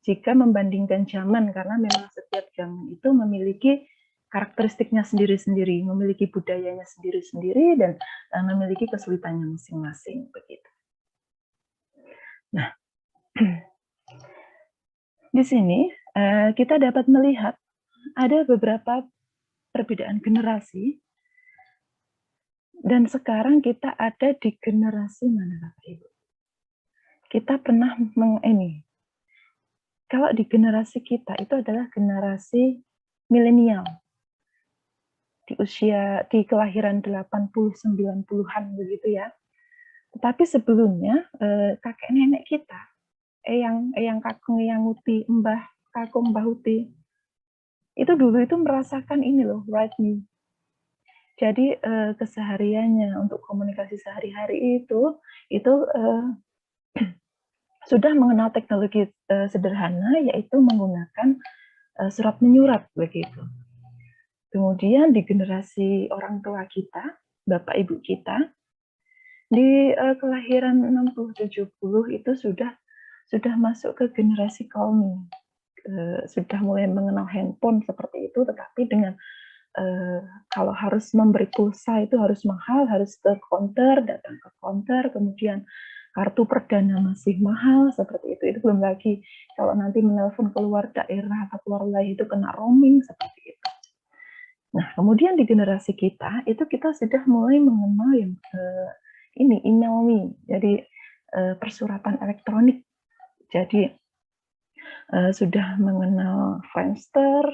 jika membandingkan zaman, karena memang setiap zaman itu memiliki karakteristiknya sendiri-sendiri, memiliki budayanya sendiri-sendiri, dan memiliki kesulitannya masing-masing begitu. Nah, di sini kita dapat melihat ada beberapa perbedaan generasi, dan sekarang kita ada di generasi mana Bapak Ibu? Kita pernah kalau di generasi kita itu adalah generasi milenial, di kelahiran 80-90-an begitu ya. Tetapi sebelumnya kakek nenek kita, eyang kakung, eyang uti, mbah kakung, mbah uti, itu dulu itu merasakan ini loh, right me. Jadi kesehariannya untuk komunikasi sehari-hari itu sudah mengenal teknologi sederhana, yaitu menggunakan surat menyurat begitu. Kemudian di generasi orang tua kita, bapak ibu kita, di kelahiran 60-70 itu sudah masuk ke generasi call me, sudah mulai mengenal handphone seperti itu, tetapi dengan kalau harus memberi pulsa itu harus mahal, harus ke counter, datang ke counter, kemudian kartu perdana masih mahal seperti itu belum lagi kalau nanti menelpon keluar daerah atau keluar wilayah itu kena roaming seperti itu. Nah, kemudian di generasi kita itu kita sudah mulai mengenal yang ini email me, jadi persuratan elektronik. Jadi sudah mengenal Friendster,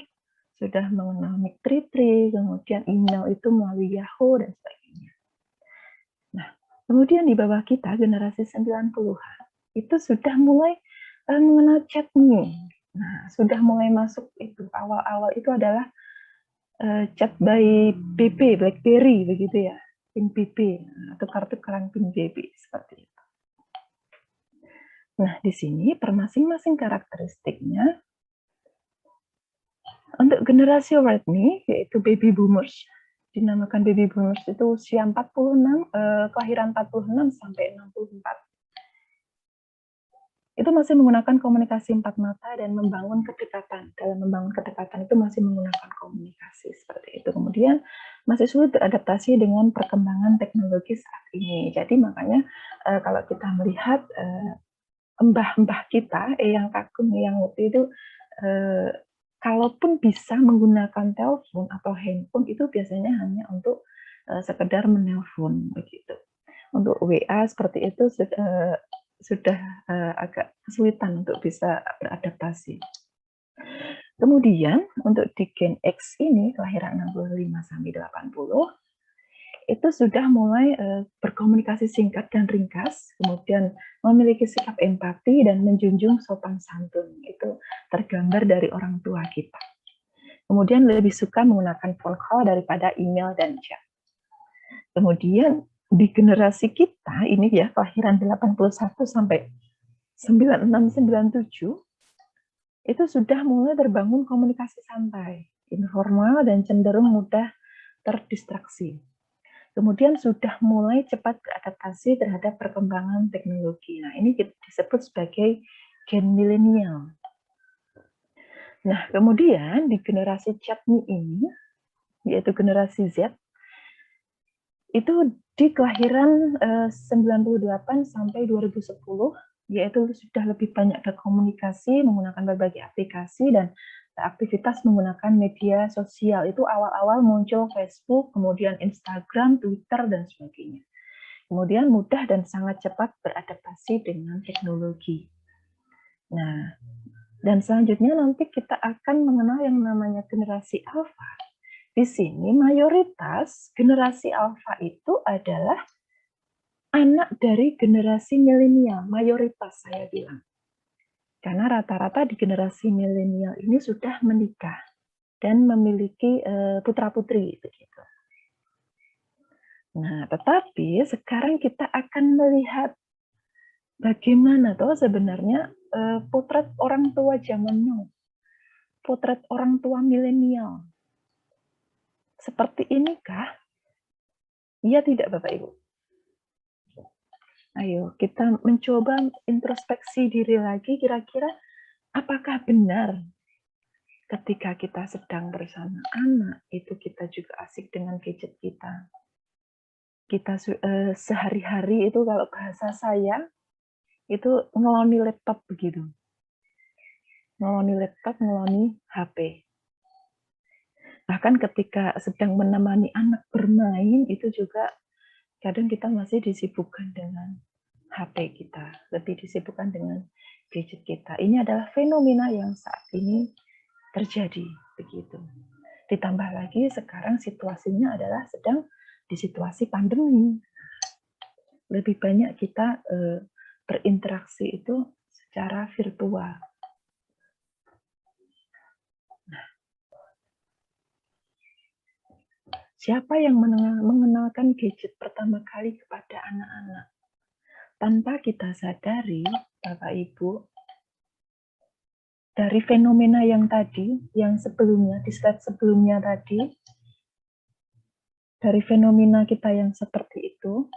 sudah mengenal Mic33, kemudian email itu melalui Yahoo dan sebagainya. Nah, kemudian di bawah kita generasi 90-an itu sudah mulai mengenal chat me. Nah, sudah mulai masuk itu awal-awal itu adalah chat by BB, BlackBerry begitu ya, pin BB atau kartu-kartu pin BB seperti itu. Nah, di sini per masing-masing karakteristiknya untuk generasi Right Me, yaitu baby boomers, dinamakan baby boomers itu usia 46, kelahiran 46 sampai 64. Itu masih menggunakan komunikasi empat mata dan membangun kedekatan. Dalam membangun kedekatan itu masih menggunakan komunikasi seperti itu. Kemudian masih sulit beradaptasi dengan perkembangan teknologi saat ini. Jadi makanya kalau kita melihat mbah-mbah kita, yang kakung, yang uti itu kalaupun bisa menggunakan telepon atau handphone itu biasanya hanya untuk sekedar menelpon begitu. Untuk WA seperti itu sudah agak kesulitan untuk bisa beradaptasi. Kemudian untuk di Gen X ini kelahiran 65 sampai 80 itu sudah mulai berkomunikasi singkat dan ringkas, kemudian memiliki sikap empati dan menjunjung sopan santun. Itu tergambar dari orang tua kita. Kemudian lebih suka menggunakan phone call daripada email dan chat. Kemudian di generasi kita ini ya kelahiran 81 sampai 96-97 itu sudah mulai terbangun komunikasi santai, informal dan cenderung mudah terdistraksi. Kemudian sudah mulai cepat beradaptasi terhadap perkembangan teknologi. Nah, ini disebut sebagai gen milenial. Nah, kemudian di generasi chat ini, yaitu generasi Z, itu di kelahiran 98 sampai 2010, yaitu sudah lebih banyak berkomunikasi menggunakan berbagai aplikasi dan aktivitas menggunakan media sosial. Itu awal-awal muncul Facebook, kemudian Instagram, Twitter, dan sebagainya. Kemudian mudah dan sangat cepat beradaptasi dengan teknologi. Nah, dan selanjutnya nanti kita akan mengenal yang namanya generasi alfa. Di sini mayoritas generasi alfa itu adalah anak dari generasi milenial, mayoritas saya bilang. Karena rata-rata di generasi milenial ini sudah menikah dan memiliki putra-putri begitu. Nah, tetapi sekarang kita akan melihat bagaimana toh sebenarnya potret orang tua zaman now, potret orang tua milenial. Seperti inikah? Iya tidak Bapak Ibu? Ayo kita mencoba introspeksi diri lagi, kira-kira apakah benar ketika kita sedang bersama anak, itu kita juga asik dengan gadget kita. Kita sehari-hari itu kalau bahasa saya, itu ngeloni laptop begitu. Ngeloni laptop, ngeloni HP. Bahkan ketika sedang menemani anak bermain, itu juga kadang kita masih disibukkan dengan HP kita, lebih disibukkan dengan gadget kita. Ini adalah fenomena yang saat ini terjadi, begitu. Ditambah lagi sekarang situasinya adalah sedang di situasi pandemi. Lebih banyak kita berinteraksi itu secara virtual. Siapa yang mengenalkan gadget pertama kali kepada anak-anak? Tanpa kita sadari, Bapak Ibu, dari fenomena yang tadi, yang sebelumnya, di slide sebelumnya tadi, dari fenomena kita yang seperti itu,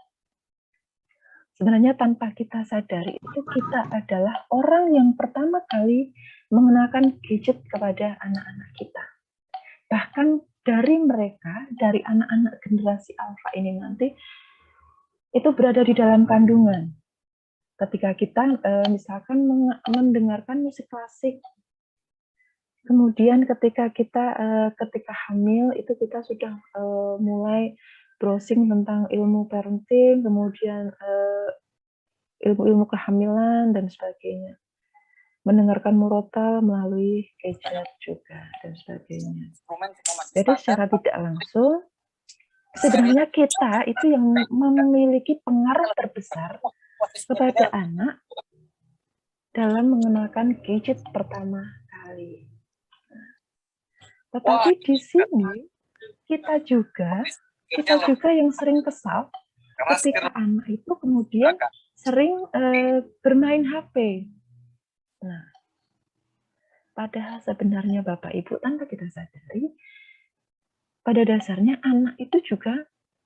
sebenarnya tanpa kita sadari, itu kita adalah orang yang pertama kali mengenalkan gadget kepada anak-anak kita. Bahkan dari mereka, dari anak-anak generasi alfa ini nanti, itu berada di dalam kandungan. Ketika kita misalkan mendengarkan musik klasik, kemudian ketika hamil, itu kita sudah mulai browsing tentang ilmu parenting, kemudian ilmu-ilmu kehamilan, dan sebagainya. Mendengarkan murotal melalui gadget juga, dan sebagainya. Jadi secara tidak langsung, sebenarnya kita itu yang memiliki pengaruh terbesar kepada anak dalam mengenalkan gadget pertama kali. Tetapi di sini kita juga yang sering kesal ketika anak itu kemudian sering bermain HP. Nah, padahal sebenarnya Bapak Ibu tanpa kita sadari, pada dasarnya anak itu juga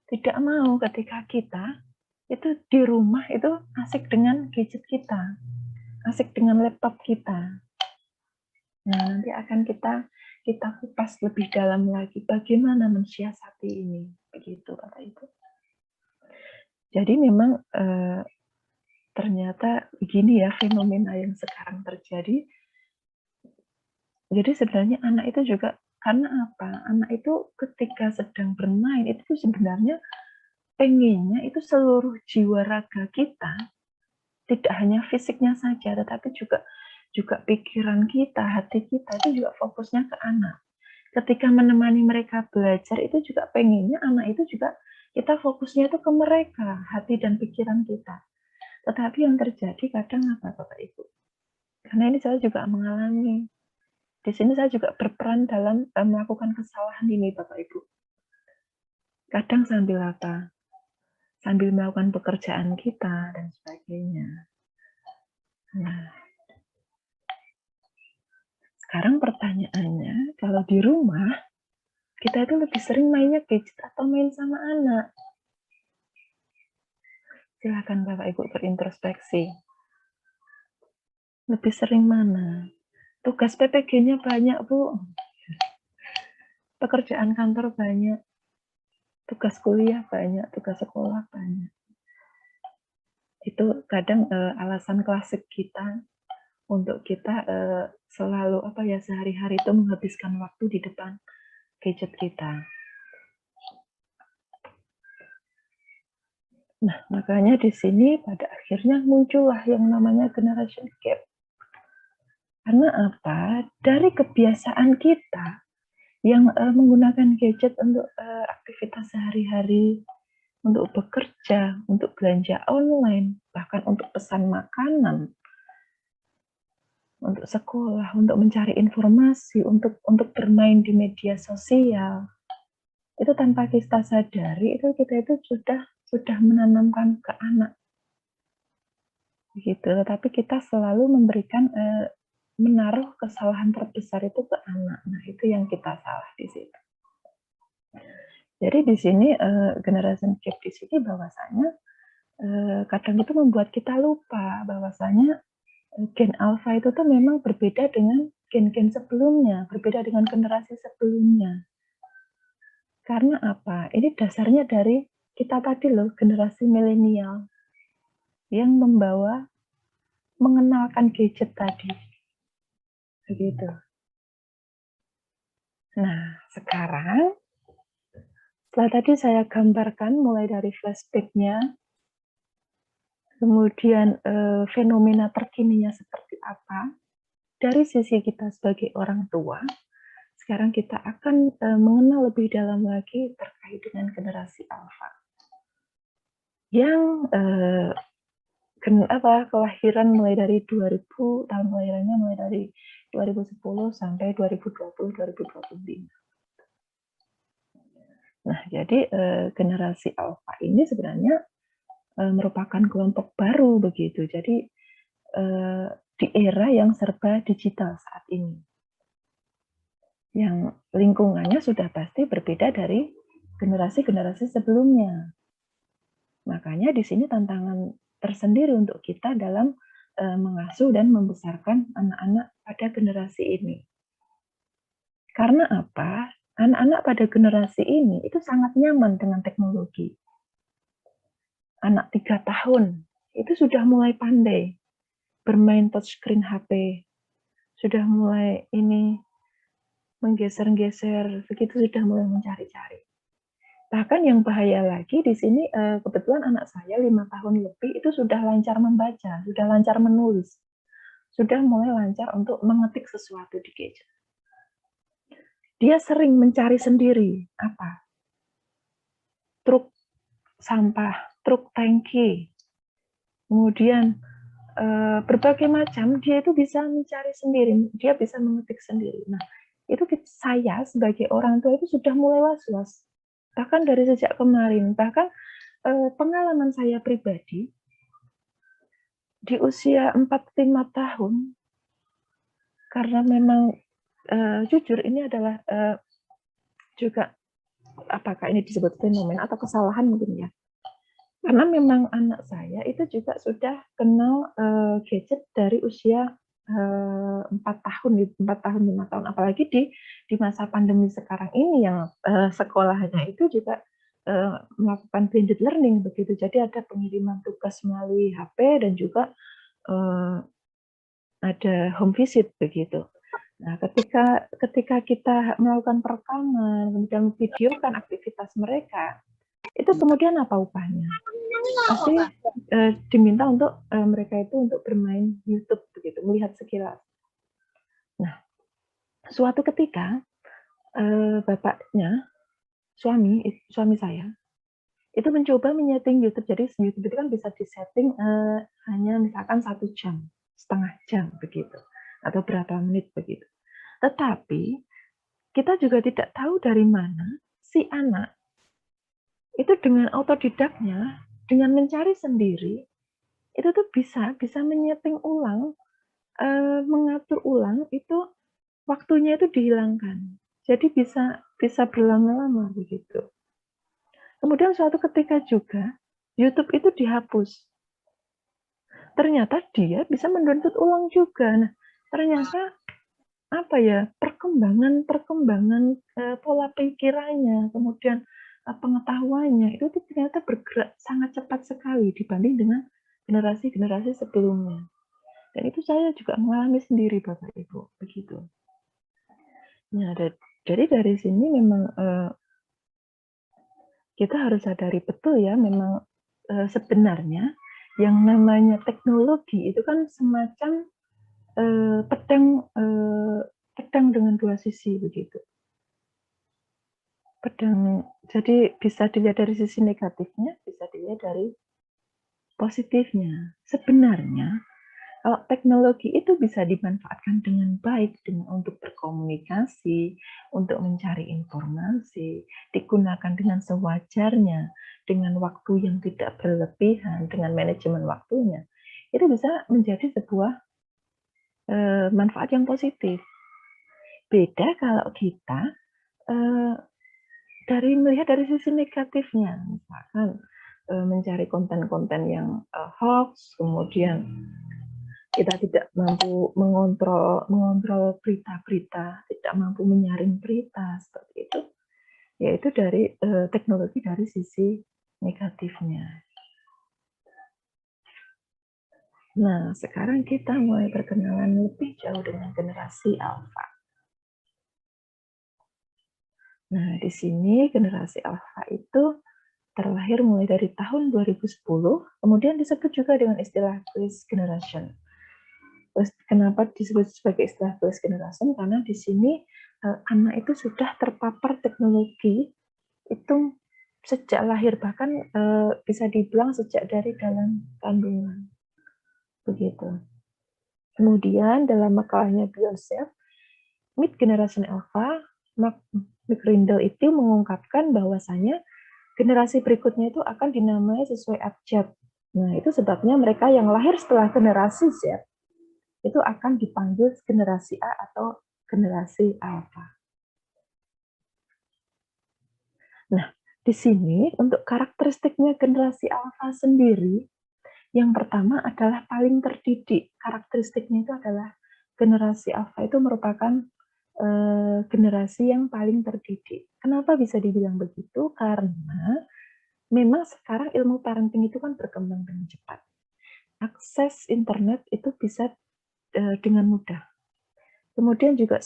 tidak mau ketika kita itu di rumah itu asik dengan gadget kita, asik dengan laptop kita. Nah, nanti akan kita kupas lebih dalam lagi bagaimana mensiasati ini, begitu Bapak Ibu. Jadi memang ternyata begini ya fenomena yang sekarang terjadi. Jadi sebenarnya anak itu juga karena apa? Anak itu ketika sedang bermain itu sebenarnya pengennya itu seluruh jiwa raga kita, tidak hanya fisiknya saja, tetapi juga juga pikiran kita, hati kita itu juga fokusnya ke anak. Ketika menemani mereka belajar itu juga pengennya anak itu juga kita fokusnya itu ke mereka, hati dan pikiran kita. Tetapi yang terjadi kadang apa Bapak Ibu? Karena ini saya juga mengalami. Di sini saya juga berperan dalam melakukan kesalahan ini Bapak Ibu. Kadang sambil apa? Sambil melakukan pekerjaan kita dan sebagainya. Nah, sekarang pertanyaannya, kalau di rumah, kita itu lebih sering mainnya gadget atau main sama anak? Silakan Bapak Ibu berintrospeksi. Lebih sering mana? Tugas PPG-nya banyak, Bu. Pekerjaan kantor banyak. Tugas kuliah banyak, tugas sekolah banyak. Itu kadang alasan klasik kita untuk kita selalu sehari-hari itu menghabiskan waktu di depan gadget kita. Nah, makanya di sini pada akhirnya muncullah yang namanya generation gap. Karena apa? Dari kebiasaan kita yang menggunakan gadget untuk aktivitas sehari-hari, untuk bekerja, untuk belanja online, bahkan untuk pesan makanan, untuk sekolah, untuk mencari informasi, untuk bermain di media sosial. Itu tanpa kita sadari, itu kita itu sudah menanamkan ke anak. Begitu, tapi kita selalu memberikan menaruh kesalahan terbesar itu ke anak. Nah, itu yang kita salah di situ. Jadi di sini generation gap di sini bahwasanya kadang itu membuat kita lupa bahwasanya gen alpha itu tuh memang berbeda dengan gen-gen sebelumnya, berbeda dengan generasi sebelumnya. Karena apa? Ini dasarnya dari kita tadi loh, generasi milenial yang mengenalkan gadget tadi. Begitu. Nah, sekarang setelah tadi saya gambarkan mulai dari flashback-nya, kemudian fenomena terkininya seperti apa, dari sisi kita sebagai orang tua, sekarang kita akan mengenal lebih dalam lagi terkait dengan generasi alpha. Yang kelahiran mulai dari 2000, tahun kelahirannya mulai dari 2010 sampai 2020-2025. Nah, jadi generasi alpha ini sebenarnya merupakan kelompok baru begitu. Jadi di era yang serba digital saat ini, yang lingkungannya sudah pasti berbeda dari generasi-generasi sebelumnya. Makanya di sini tantangan tersendiri untuk kita dalam mengasuh dan membesarkan anak-anak pada generasi ini. Karena apa? Anak-anak pada generasi ini itu sangat nyaman dengan teknologi. Anak 3 tahun itu sudah mulai pandai bermain touchscreen HP, sudah mulai ini menggeser-geser, begitu sudah mulai mencari-cari. Bahkan yang bahaya lagi di sini kebetulan anak saya 5 tahun lebih itu sudah lancar membaca, sudah lancar menulis, sudah mulai lancar untuk mengetik sesuatu di gadget. Dia sering mencari sendiri apa? Truk sampah, truk tangki, kemudian berbagai macam, dia itu bisa mencari sendiri, dia bisa mengetik sendiri. Nah, itu saya sebagai orang tua itu sudah mulai was-was. Bahkan dari sejak kemarin, bahkan pengalaman saya pribadi, di usia 4-5 tahun, karena memang jujur ini adalah juga, apakah ini disebut fenomena atau kesalahan mungkin ya. Karena memang anak saya itu juga sudah kenal gadget dari usia 4 tahun, 5 tahun, apalagi di masa pandemi sekarang ini yang sekolahnya itu juga melakukan blended learning begitu. Jadi ada pengiriman tugas melalui HP dan juga ada home visit begitu. Nah, ketika kita melakukan perekaman, kemudian videokan aktivitas mereka, itu kemudian apa upahnya? Pasti diminta untuk mereka itu untuk bermain YouTube begitu, melihat sekilas. suatu ketika bapaknya, suami saya, itu mencoba menyeting YouTube. Jadi YouTube itu kan bisa disetting hanya misalkan 1 jam, setengah jam begitu, atau berapa menit begitu. Tetapi kita juga tidak tahu dari mana si anak itu dengan autodidaknya, dengan mencari sendiri, itu tuh bisa menyeting ulang, mengatur ulang itu waktunya itu dihilangkan. Jadi bisa berlama-lama begitu. Kemudian suatu ketika juga YouTube itu dihapus. Ternyata dia bisa mendownload ulang juga. Nah, ternyata apa ya, perkembangan pola pikirannya, kemudian pengetahuannya itu tuh ternyata bergerak sangat cepat sekali dibanding dengan generasi-generasi sebelumnya. Dan itu saya juga mengalami sendiri, Bapak Ibu, begitu. Nah, jadi dari sini memang kita harus sadari betul ya, memang sebenarnya yang namanya teknologi itu kan semacam pedang dengan 2 sisi begitu. Pedang, jadi bisa dilihat dari sisi negatifnya, bisa dilihat dari positifnya. Sebenarnya kalau teknologi itu bisa dimanfaatkan dengan baik untuk berkomunikasi, untuk mencari informasi, digunakan dengan sewajarnya, dengan waktu yang tidak berlebihan, dengan manajemen waktunya, itu bisa menjadi sebuah manfaat yang positif. Beda kalau kita melihat dari sisi negatifnya, misalkan mencari konten-konten yang hoax, kemudian kita tidak mampu mengontrol berita-berita, tidak mampu menyaring berita seperti itu, yaitu dari teknologi dari sisi negatifnya. Nah, sekarang kita mulai berkenalan lebih jauh dengan generasi alfa. Nah, di sini generasi alfa itu terlahir mulai dari tahun 2010, kemudian disebut juga dengan istilah Twist Generation. Terus kenapa disebut sebagai istilah Twist Generation? Karena di sini anak itu sudah terpapar teknologi itu sejak lahir, bahkan bisa dibilang sejak dari dalam kandungan. Begitu. Kemudian dalam makalahnya Beyond Self, Mid Generation Alpha, Mark McRindle itu mengungkapkan bahwasanya generasi berikutnya itu akan dinamai sesuai abjad. Nah, itu sebabnya mereka yang lahir setelah generasi Z itu akan dipanggil generasi A atau generasi alfa. Nah, di sini untuk karakteristiknya generasi alfa sendiri, yang pertama adalah paling terdidik. Karakteristiknya itu adalah generasi alfa itu merupakan generasi yang paling terdidik. Kenapa bisa dibilang begitu? Karena memang sekarang ilmu parenting itu kan berkembang dengan cepat. Akses internet itu bisa dengan mudah. Kemudian juga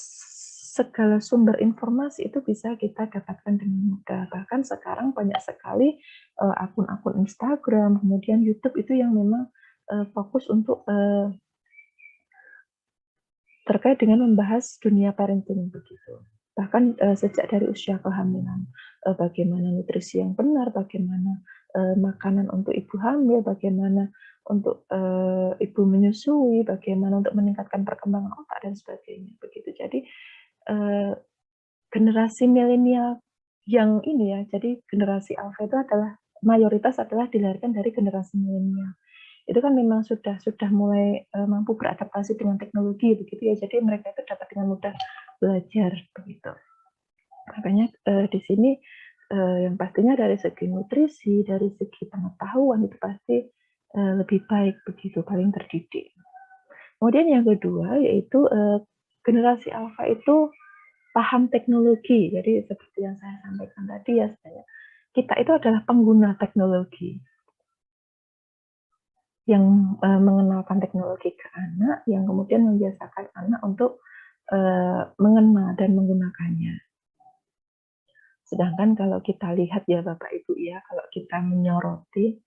segala sumber informasi itu bisa kita dapatkan dengan mudah. Bahkan sekarang banyak sekali akun-akun Instagram, kemudian YouTube itu yang memang fokus untuk terkait dengan membahas dunia parenting begitu. Bahkan sejak dari usia kehamilan, bagaimana nutrisi yang benar, bagaimana makanan untuk ibu hamil, bagaimana untuk ibu menyusui, bagaimana untuk meningkatkan perkembangan otak dan sebagainya begitu. Jadi generasi milenial yang ini ya, jadi generasi alfa itu adalah mayoritas adalah dilahirkan dari generasi milenial. Itu kan memang sudah mulai mampu beradaptasi dengan teknologi begitu ya. Jadi mereka itu dapat dengan mudah belajar begitu. Makanya di sini yang pastinya dari segi nutrisi, dari segi pengetahuan itu pasti lebih baik begitu, paling terdidik. Kemudian yang kedua yaitu generasi alfa itu paham teknologi. Jadi seperti yang saya sampaikan tadi ya, sebenarnya kita itu adalah pengguna teknologi yang mengenalkan teknologi ke anak, yang kemudian membiasakan anak untuk mengenal dan menggunakannya. Sedangkan kalau kita lihat ya Bapak Ibu ya, kalau kita menyoroti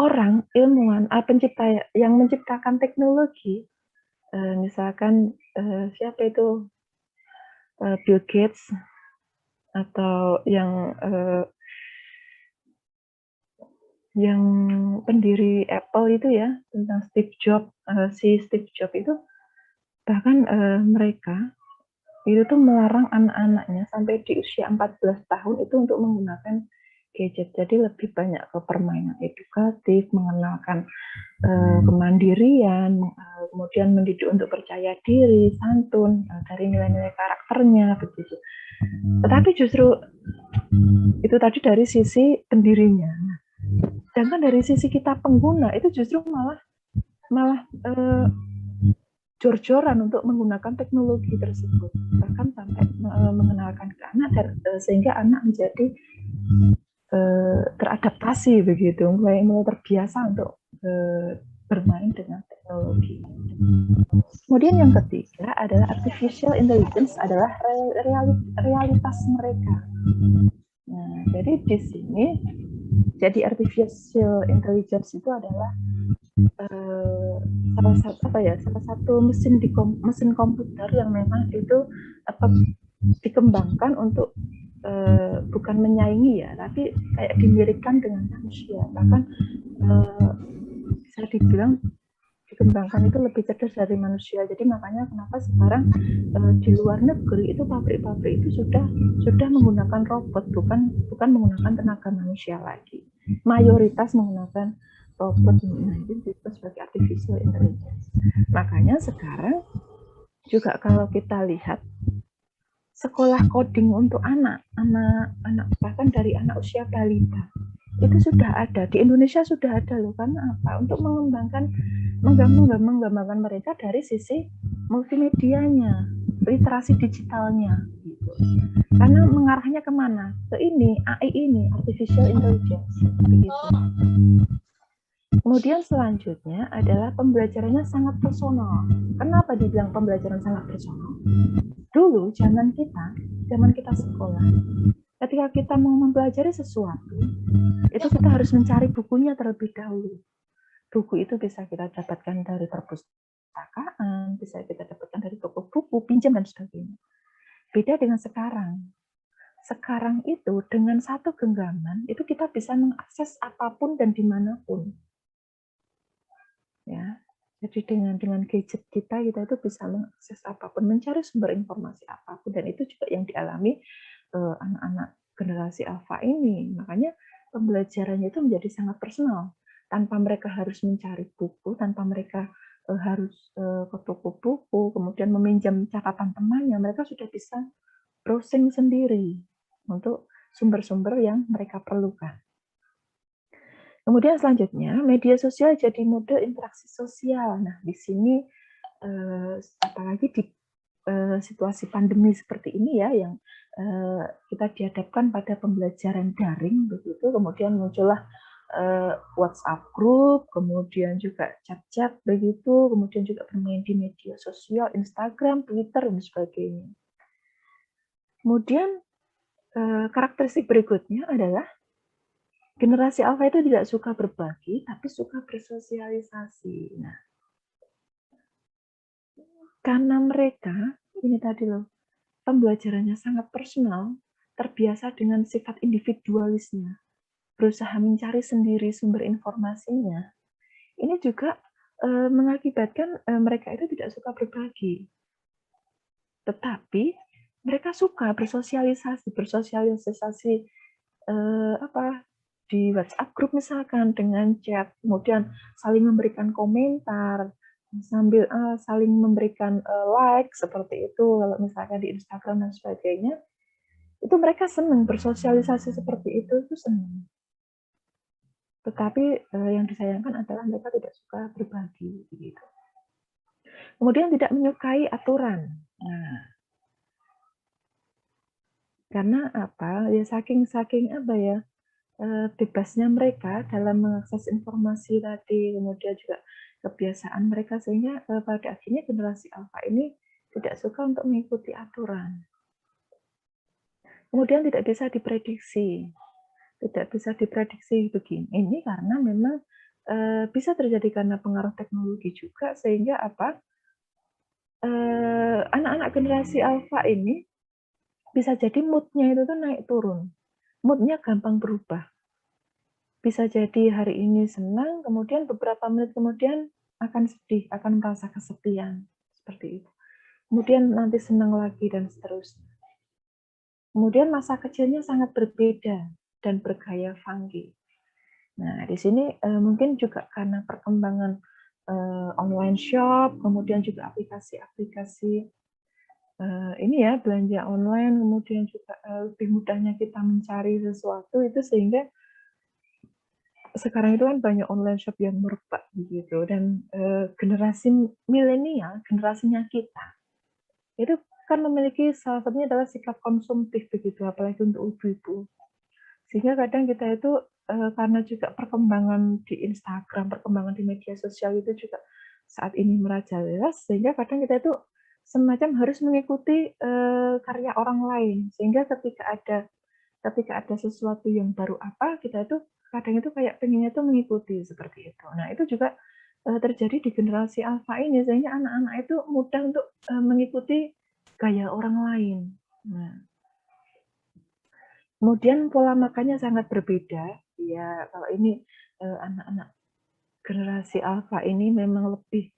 orang ilmuwan, pencipta yang menciptakan teknologi, misalkan siapa itu Bill Gates atau yang pendiri Apple itu ya, tentang Steve Jobs, si Steve Jobs itu bahkan mereka itu tuh melarang anak-anaknya sampai di usia 14 tahun itu untuk menggunakan gadget. Jadi lebih banyak ke permainan edukatif, mengenalkan kemandirian, kemudian mendidik untuk percaya diri, santun, dari nilai-nilai karakternya begitu. Tetapi justru itu tadi dari sisi pendirinya. Sedangkan dari sisi kita pengguna itu justru malah jor-joran untuk menggunakan teknologi tersebut, bahkan sampai mengenalkan ke anak dan sehingga anak menjadi teradaptasi begitu, mulai terbiasa untuk bermain dengan teknologi. Kemudian yang ketiga adalah artificial intelligence, adalah realitas mereka. Nah, jadi di sini jadi artificial intelligence itu adalah salah satu mesin komputer yang memang itu dikembangkan untuk bukan menyaingi ya, tapi kayak dimiripkan dengan manusia. Bahkan bisa dibilang dikembangkan itu lebih cerdas dari manusia. Jadi makanya kenapa sekarang di luar negeri itu pabrik-pabrik itu sudah menggunakan robot, bukan menggunakan tenaga manusia lagi. Mayoritas menggunakan robot. Nah, itu disebut sebagai artificial intelligence. Makanya sekarang juga kalau kita lihat sekolah coding untuk anak bahkan dari anak usia balita itu sudah ada di Indonesia, sudah ada loh. Karena apa? Untuk mengembangkan mereka dari sisi multimedianya, literasi digitalnya gitu. Karena mengarahnya kemana? Ke ini, AI ini, artificial intelligence begitu. Kemudian selanjutnya adalah pembelajarannya sangat personal. Kenapa dibilang pembelajaran sangat personal? Dulu zaman kita sekolah, ketika kita mau mempelajari sesuatu, itu kita harus mencari bukunya terlebih dahulu. Buku itu bisa kita dapatkan dari perpustakaan, bisa kita dapatkan dari toko buku, pinjam dan sebagainya. Beda dengan sekarang. Sekarang itu dengan satu genggaman itu kita bisa mengakses apapun dan dimanapun. Ya, jadi dengan gadget kita itu bisa mengakses apapun, mencari sumber informasi apapun, dan itu juga yang dialami anak-anak generasi alfa ini. Makanya pembelajarannya itu menjadi sangat personal, tanpa mereka harus mencari buku, tanpa mereka harus ke toko buku, kemudian meminjam catatan temannya. Mereka sudah bisa browsing sendiri untuk sumber-sumber yang mereka perlukan. Kemudian selanjutnya, media sosial jadi model interaksi sosial. Nah, di sini apalagi di situasi pandemi seperti ini ya, yang kita dihadapkan pada pembelajaran daring begitu, kemudian muncullah WhatsApp group, kemudian juga chat-chat begitu, kemudian juga bermain di media sosial, Instagram, Twitter dan sebagainya. Kemudian karakteristik berikutnya adalah generasi alfa itu tidak suka berbagi, tapi suka bersosialisasi. Nah, karena mereka, ini tadi loh, pembelajarannya sangat personal, terbiasa dengan sifat individualisnya, berusaha mencari sendiri sumber informasinya, ini juga mengakibatkan mereka itu tidak suka berbagi. Tetapi mereka suka bersosialisasi di WhatsApp group misalkan dengan chat, kemudian saling memberikan komentar, sambil saling memberikan like seperti itu. Kalau misalkan di Instagram dan sebagainya, itu mereka senang bersosialisasi seperti itu senang. Tetapi yang disayangkan adalah mereka tidak suka berbagi gitu. Kemudian tidak menyukai aturan. Nah, karena apa? Ya saking apa ya? Bebasnya mereka dalam mengakses informasi tadi, kemudian juga kebiasaan mereka, sehingga pada akhirnya generasi alfa ini tidak suka untuk mengikuti aturan. Kemudian tidak bisa diprediksi begini. Ini karena memang bisa terjadi karena pengaruh teknologi juga, sehingga apa? anak-anak generasi alfa ini bisa jadi mood-nya itu tuh naik turun. Mood-nya gampang berubah. Bisa jadi hari ini senang, kemudian beberapa menit kemudian akan sedih, akan merasa kesepian. Seperti itu. Kemudian nanti senang lagi dan seterusnya. Kemudian masa kecilnya sangat berbeda dan bergaya funky. Nah, di sini mungkin juga karena perkembangan online shop, kemudian juga aplikasi-aplikasi ini ya, belanja online, kemudian juga lebih mudahnya kita mencari sesuatu itu, sehingga sekarang itu kan banyak online shop yang merebak begitu, dan generasi milenial, generasinya kita, itu kan memiliki salah satunya adalah sikap konsumtif begitu, apalagi untuk ibu-ibu. Sehingga kadang kita itu karena juga perkembangan di Instagram, perkembangan di media sosial itu juga saat ini merajalela, sehingga kadang kita itu semacam harus mengikuti karya orang lain, sehingga ketika ada sesuatu yang baru apa, kita itu kadang itu kayak pengennya itu mengikuti seperti itu. Nah, itu juga terjadi di generasi alfa ini, sehingga anak-anak itu mudah untuk mengikuti gaya orang lain. Nah, kemudian pola makannya sangat berbeda. Ya, kalau ini anak-anak generasi alfa ini memang lebih,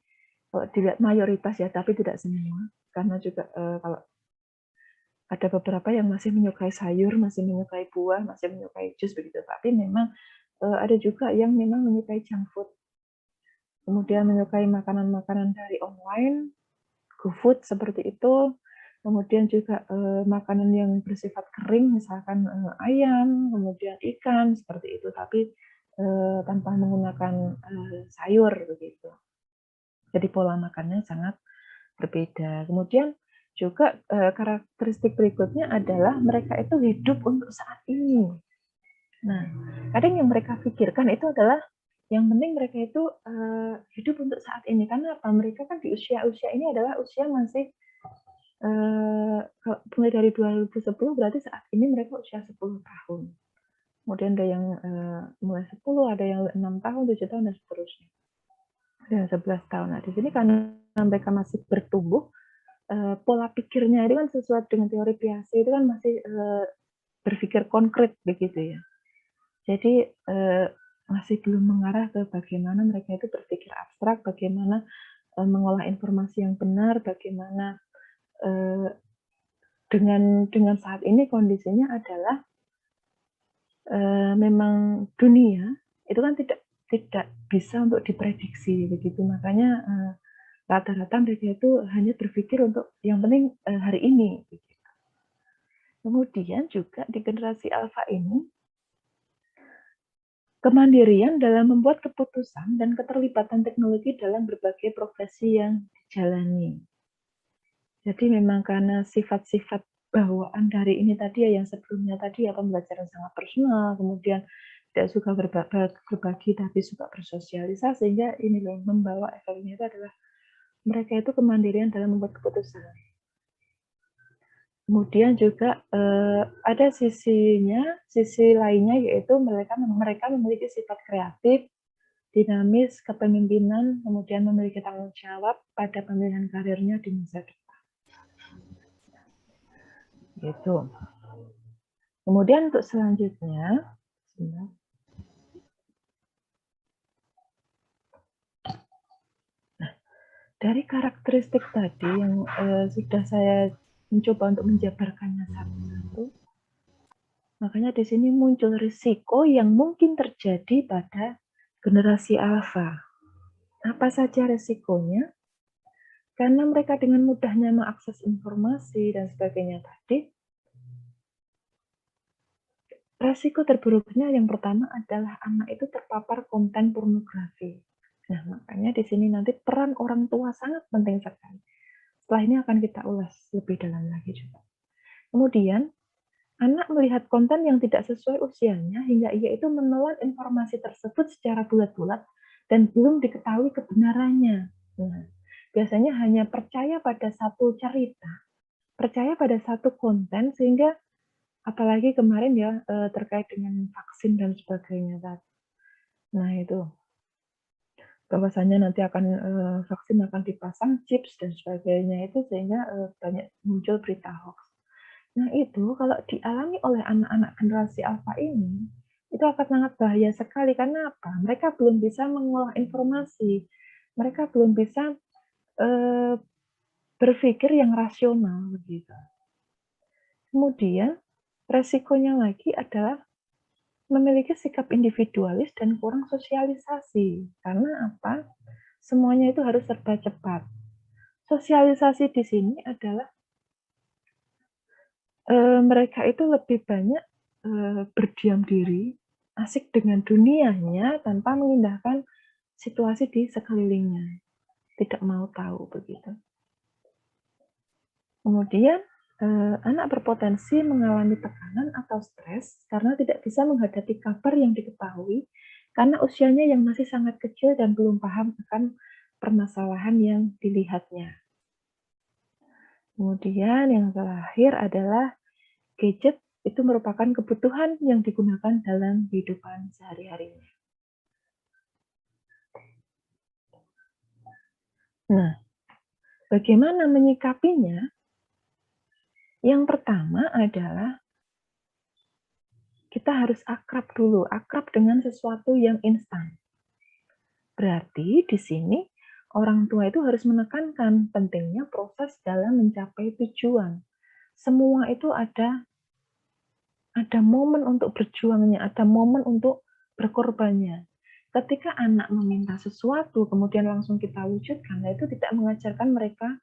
kalau dilihat mayoritas ya, tapi tidak semua. Karena juga kalau ada beberapa yang masih menyukai sayur, masih menyukai buah, masih menyukai jus begitu. Tapi memang ada juga yang memang menyukai junk food. Kemudian menyukai makanan-makanan dari online, GoFood seperti itu. Kemudian juga makanan yang bersifat kering, misalkan ayam, kemudian ikan, seperti itu, tapi tanpa menggunakan sayur begitu. Jadi pola makannya sangat berbeda. Kemudian juga karakteristik berikutnya adalah mereka itu hidup untuk saat ini. Nah, kadang yang mereka pikirkan itu adalah yang penting mereka itu hidup untuk saat ini. Karena apa? Mereka kan di usia-usia ini adalah usia masih mulai dari 2010 berarti saat ini mereka usia 10 tahun. Kemudian ada yang mulai 10, ada yang 6 tahun, 7 tahun, dan seterusnya. Ada 11 tahun. Nah, di sini karena mereka masih bertumbuh, pola pikirnya itu kan sesuai dengan teori Piaget itu kan masih berpikir konkret begitu ya. Jadi masih belum mengarah ke bagaimana mereka itu berpikir abstrak, bagaimana mengolah informasi yang benar, bagaimana dengan saat ini kondisinya adalah memang dunia itu kan tidak bisa untuk diprediksi begitu, makanya rata-rata mereka itu hanya berpikir untuk yang penting hari ini. Kemudian juga di generasi alfa ini kemandirian dalam membuat keputusan dan keterlibatan teknologi dalam berbagai profesi yang dijalani. Jadi memang karena sifat-sifat bawaan dari ini tadi ya, yang sebelumnya tadi ya, pembelajaran sangat personal, kemudian tidak suka berbagi tapi suka bersosialisasi, sehingga ini loh membawa efeknya itu adalah mereka itu kemandirian dalam membuat keputusan. Kemudian juga ada sisi lainnya, yaitu mereka memiliki sifat kreatif, dinamis, kepemimpinan, kemudian memiliki tanggung jawab pada pemilihan karirnya di masa depan. Gitu. Kemudian untuk selanjutnya, dari karakteristik tadi yang sudah saya mencoba untuk menjabarkannya satu-satu, makanya di sini muncul risiko yang mungkin terjadi pada generasi alfa. Apa saja risikonya? Karena mereka dengan mudahnya mengakses informasi dan sebagainya tadi, risiko terburuknya yang pertama adalah anak itu terpapar konten pornografi. Nah, makanya di sini nanti peran orang tua sangat penting sekali. Setelah ini akan kita ulas lebih dalam lagi juga. Kemudian, anak melihat konten yang tidak sesuai usianya hingga ia itu menelan informasi tersebut secara bulat-bulat dan belum diketahui kebenarannya. Nah, biasanya hanya percaya pada satu cerita, percaya pada satu konten, sehingga apalagi kemarin ya terkait dengan vaksin dan sebagainya. Nah itu bahwasanya nanti akan vaksin akan dipasang chips dan sebagainya itu, sehingga banyak muncul berita hoax. Nah itu kalau dialami oleh anak-anak generasi alfa ini, itu akan sangat bahaya sekali. Karena apa? Mereka belum bisa mengolah informasi, mereka belum bisa berpikir yang rasional begitu. Kemudian resikonya lagi adalah memiliki sikap individualis dan kurang sosialisasi. Karena apa? Semuanya itu harus serba cepat. Sosialisasi di sini adalah mereka itu lebih banyak berdiam diri, asik dengan dunianya tanpa mengindahkan situasi di sekelilingnya. Tidak mau tahu begitu. Kemudian anak berpotensi mengalami tekanan atau stres karena tidak bisa menghadapi kabar yang diketahui karena usianya yang masih sangat kecil dan belum paham akan permasalahan yang dilihatnya. Kemudian yang terakhir adalah gadget itu merupakan kebutuhan yang digunakan dalam kehidupan sehari-harinya. Nah, bagaimana menyikapinya? Yang pertama adalah kita harus akrab dulu, akrab dengan sesuatu yang instan. Berarti di sini orang tua itu harus menekankan pentingnya proses dalam mencapai tujuan. Semua itu ada momen untuk berjuangnya, ada momen untuk berkorbannya. Ketika anak meminta sesuatu, kemudian langsung kita wujudkan, nah itu tidak mengajarkan mereka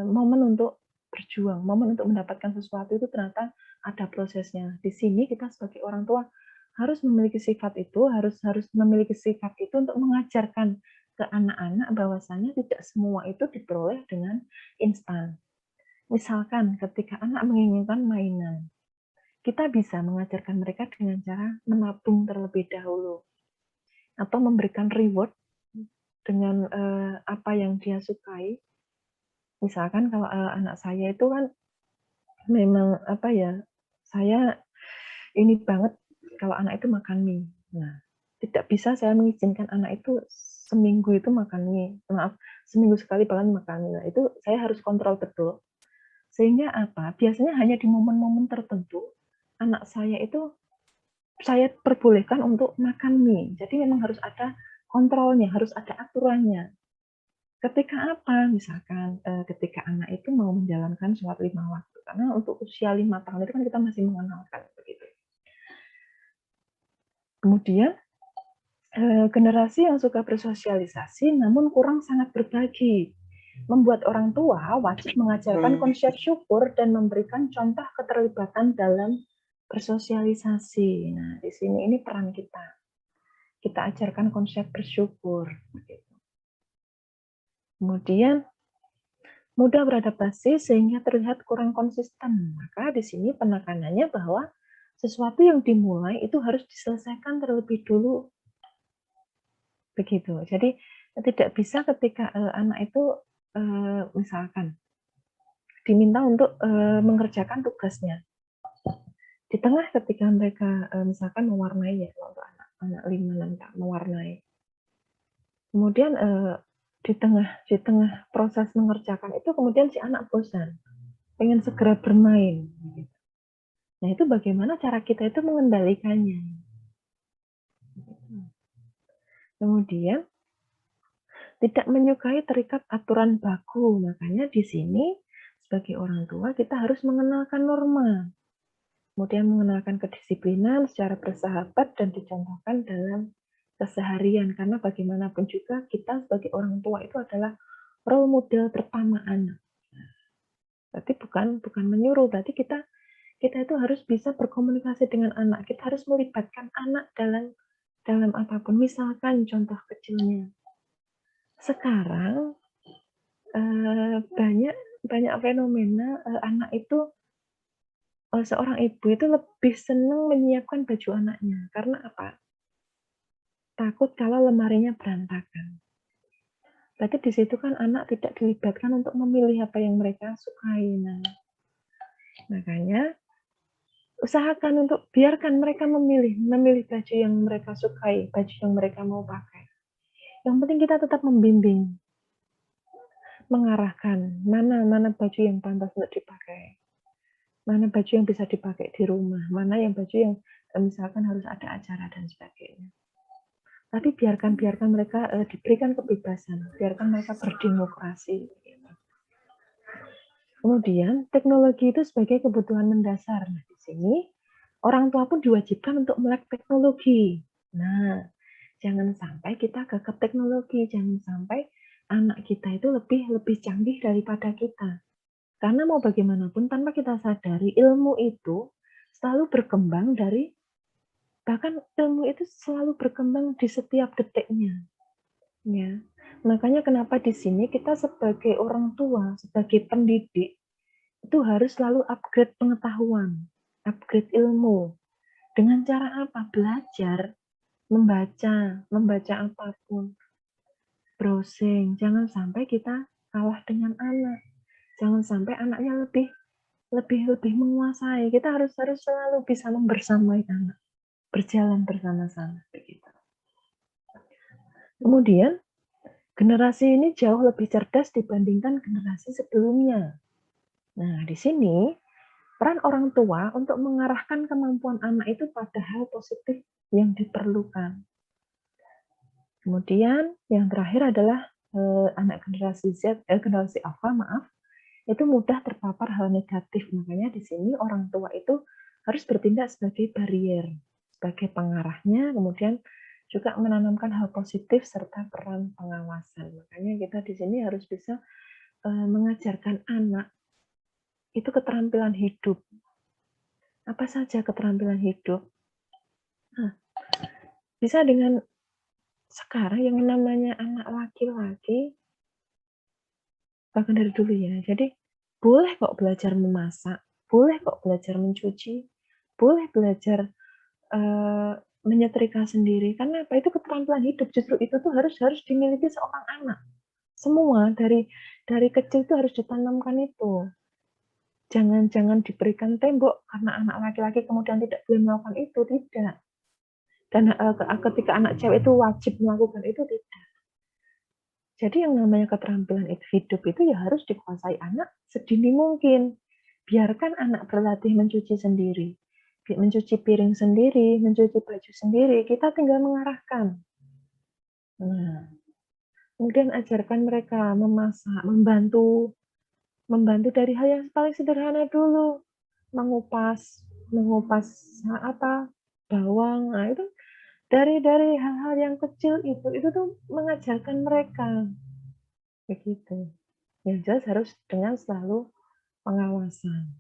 momen untuk berjuang, momen untuk mendapatkan sesuatu itu ternyata ada prosesnya. Di sini kita sebagai orang tua harus memiliki sifat itu, harus memiliki sikap itu untuk mengajarkan ke anak-anak bahwasanya tidak semua itu diperoleh dengan instan. Misalkan ketika anak menginginkan mainan, kita bisa mengajarkan mereka dengan cara menabung terlebih dahulu atau memberikan reward dengan apa yang dia sukai. Misalkan kalau anak saya itu kan memang apa ya, saya ini banget kalau anak itu makan mie. Nah, tidak bisa saya mengizinkan anak itu seminggu itu makan mie. Maaf, seminggu sekali bahkan makan mie. Nah, itu saya harus kontrol betul. Sehingga apa? Biasanya hanya di momen-momen tertentu anak saya itu saya perbolehkan untuk makan mie. Jadi memang harus ada kontrolnya, harus ada aturannya. Ketika apa? Misalkan ketika anak itu mau menjalankan sholat 5 waktu. Karena untuk usia 5 tahun itu kan kita masih mengenalkan begitu. Kemudian generasi yang suka bersosialisasi namun kurang sangat berbagi. Membuat orang tua wajib mengajarkan konsep syukur dan memberikan contoh keterlibatan dalam bersosialisasi. Nah, di sini ini peran kita. Kita ajarkan konsep bersyukur. Begitu. Kemudian mudah beradaptasi sehingga terlihat kurang konsisten. Maka di sini penekanannya bahwa sesuatu yang dimulai itu harus diselesaikan terlebih dulu. Begitu. Jadi tidak bisa ketika anak itu misalkan diminta untuk mengerjakan tugasnya. Di tengah ketika mereka misalkan mewarnai ya, untuk anak 5-6 mewarnai. Kemudian di tengah proses mengerjakan itu kemudian si anak bosan, pengen segera bermain. Nah itu bagaimana cara kita itu mengendalikannya. Kemudian tidak menyukai terikat aturan baku, makanya di sini sebagai orang tua kita harus mengenalkan norma, kemudian mengenalkan kedisiplinan secara bersahabat dan dicontohkan dalam keseharian, karena bagaimanapun juga kita sebagai orang tua itu adalah role model pertama anak. Berarti bukan menyuruh, berarti kita itu harus bisa berkomunikasi dengan anak. Kita harus melibatkan anak dalam apapun. Misalkan contoh kecilnya, sekarang banyak fenomena anak itu seorang ibu itu lebih senang menyiapkan baju anaknya. Karena apa? Takut kalau lemarinya berantakan. Berarti di situ kan anak tidak dilibatkan untuk memilih apa yang mereka sukai. Nah, makanya usahakan untuk biarkan mereka memilih baju yang mereka sukai, baju yang mereka mau pakai. Yang penting kita tetap membimbing, mengarahkan mana baju yang pantas untuk dipakai, mana baju yang bisa dipakai di rumah, mana yang baju yang misalkan harus ada acara dan sebagainya. Tapi biarkan mereka diberikan kebebasan, biarkan mereka berdemokrasi. Kemudian teknologi itu sebagai kebutuhan mendasar. Nah, di sini orang tua pun diwajibkan untuk melek teknologi. Nah, jangan sampai kita gagap teknologi, jangan sampai anak kita itu lebih canggih daripada kita. Karena mau bagaimanapun tanpa kita sadari, ilmu itu selalu berkembang bahkan ilmu itu selalu berkembang di setiap detiknya. Ya. Makanya kenapa di sini kita sebagai orang tua, sebagai pendidik, itu harus selalu upgrade pengetahuan, upgrade ilmu. Dengan cara apa? Belajar, membaca apapun, browsing. Jangan sampai kita kalah dengan anak. Jangan sampai anaknya lebih menguasai. Kita harus selalu bisa membersamai anak, berjalan bersama-sama begitu. Kemudian generasi ini jauh lebih cerdas dibandingkan generasi sebelumnya. Nah, di sini peran orang tua untuk mengarahkan kemampuan anak itu pada hal positif yang diperlukan. Kemudian yang terakhir adalah anak generasi alpha, itu mudah terpapar hal negatif. Makanya di sini orang tua itu harus bertindak sebagai barrier, sebagai pengarahnya, kemudian juga menanamkan hal positif serta peran pengawasan. Makanya kita di sini harus bisa mengajarkan anak itu keterampilan hidup. Apa saja keterampilan hidup? Nah, bisa dengan sekarang yang namanya anak laki-laki, bahkan dari dulu ya, jadi boleh kok belajar memasak, boleh kok belajar mencuci, boleh belajar menyetrika sendiri. Karena apa? Itu keterampilan hidup. Justru itu tuh harus dimiliki seorang anak. Semua dari kecil itu harus ditanamkan itu. Jangan diberikan tembok karena anak laki-laki kemudian tidak boleh melakukan itu, tidak. Dan ketika anak cewek itu wajib melakukan itu, tidak. Jadi yang namanya keterampilan hidup itu ya harus dikuasai anak sedini mungkin. Biarkan anak berlatih mencuci sendiri, mencuci piring sendiri, mencuci baju sendiri, kita tinggal mengarahkan. Nah, kemudian ajarkan mereka memasak, membantu dari hal yang paling sederhana dulu, mengupas bawang. Nah, itu dari hal-hal yang kecil itu tuh mengajarkan mereka begitu. Yang jelas harus dengan selalu pengawasan.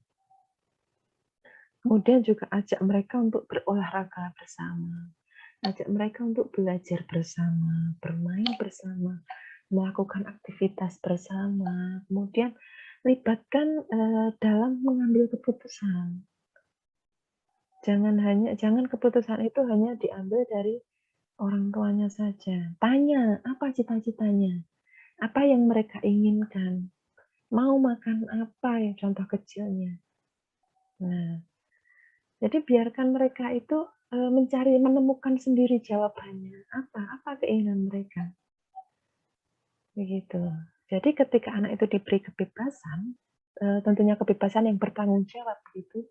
Kemudian juga ajak mereka untuk berolahraga bersama, ajak mereka untuk belajar bersama, bermain bersama, melakukan aktivitas bersama, kemudian libatkan dalam mengambil keputusan. Jangan keputusan itu hanya diambil dari orang tuanya saja. Tanya, apa cita-citanya? Apa yang mereka inginkan? Mau makan apa ya contoh kecilnya? Nah, jadi biarkan mereka itu menemukan sendiri jawabannya. Apa keinginan mereka? Begitu. Jadi ketika anak itu diberi kebebasan, tentunya kebebasan yang bertanggung jawab begitu,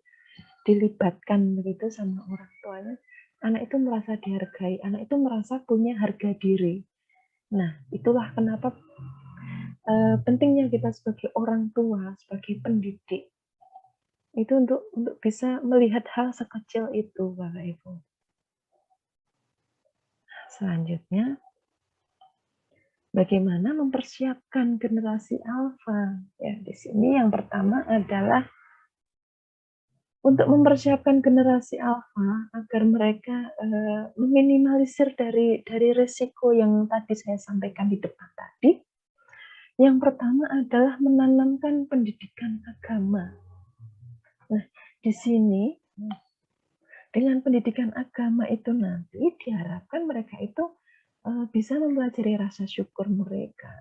dilibatkan begitu sama orang tuanya, anak itu merasa dihargai, anak itu merasa punya harga diri. Nah, itulah kenapa pentingnya kita sebagai orang tua, sebagai pendidik, itu untuk bisa melihat hal sekecil itu, Bapak Ibu. Selanjutnya, bagaimana mempersiapkan generasi alfa? Ya, di sini yang pertama adalah untuk mempersiapkan generasi alfa agar mereka meminimalisir dari risiko yang tadi saya sampaikan di depan tadi. Yang pertama adalah menanamkan pendidikan agama. Nah, di sini dengan pendidikan agama itu nanti diharapkan mereka itu bisa mempelajari rasa syukur mereka,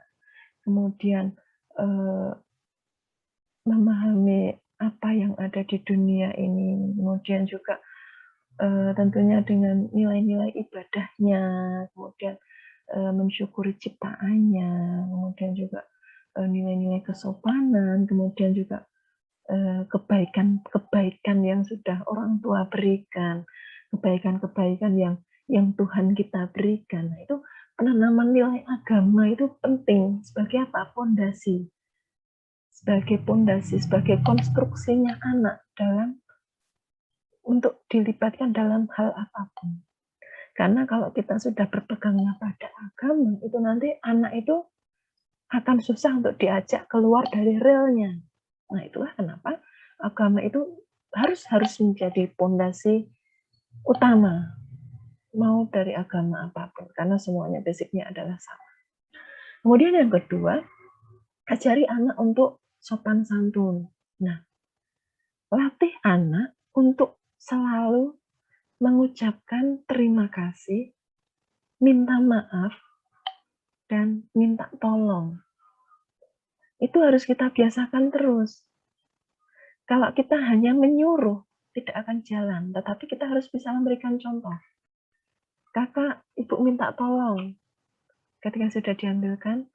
kemudian memahami apa yang ada di dunia ini, kemudian juga tentunya dengan nilai-nilai ibadahnya, kemudian mensyukuri ciptaannya, kemudian juga nilai-nilai kesopanan, kemudian juga kebaikan-kebaikan yang sudah orang tua berikan, kebaikan-kebaikan yang Tuhan kita berikan. Nah, itu penanaman nilai agama itu penting sebagai apa? Pondasi. Sebagai pondasi, sebagai konstruksinya anak dalam untuk dilibatkan dalam hal apapun. Karena kalau kita sudah berpegangnya pada agama, itu nanti anak itu akan susah untuk diajak keluar dari relnya. Nah, itulah kenapa agama itu harus menjadi pondasi utama, mau dari agama apapun, karena semuanya basicnya adalah sama. Kemudian yang kedua, ajari anak untuk sopan santun. Nah, latih anak untuk selalu mengucapkan terima kasih, minta maaf, dan minta tolong. Itu harus kita biasakan terus. Kalau kita hanya menyuruh, tidak akan jalan. Tetapi kita harus bisa memberikan contoh. Kakak, ibu minta tolong. Ketika sudah diambilkan,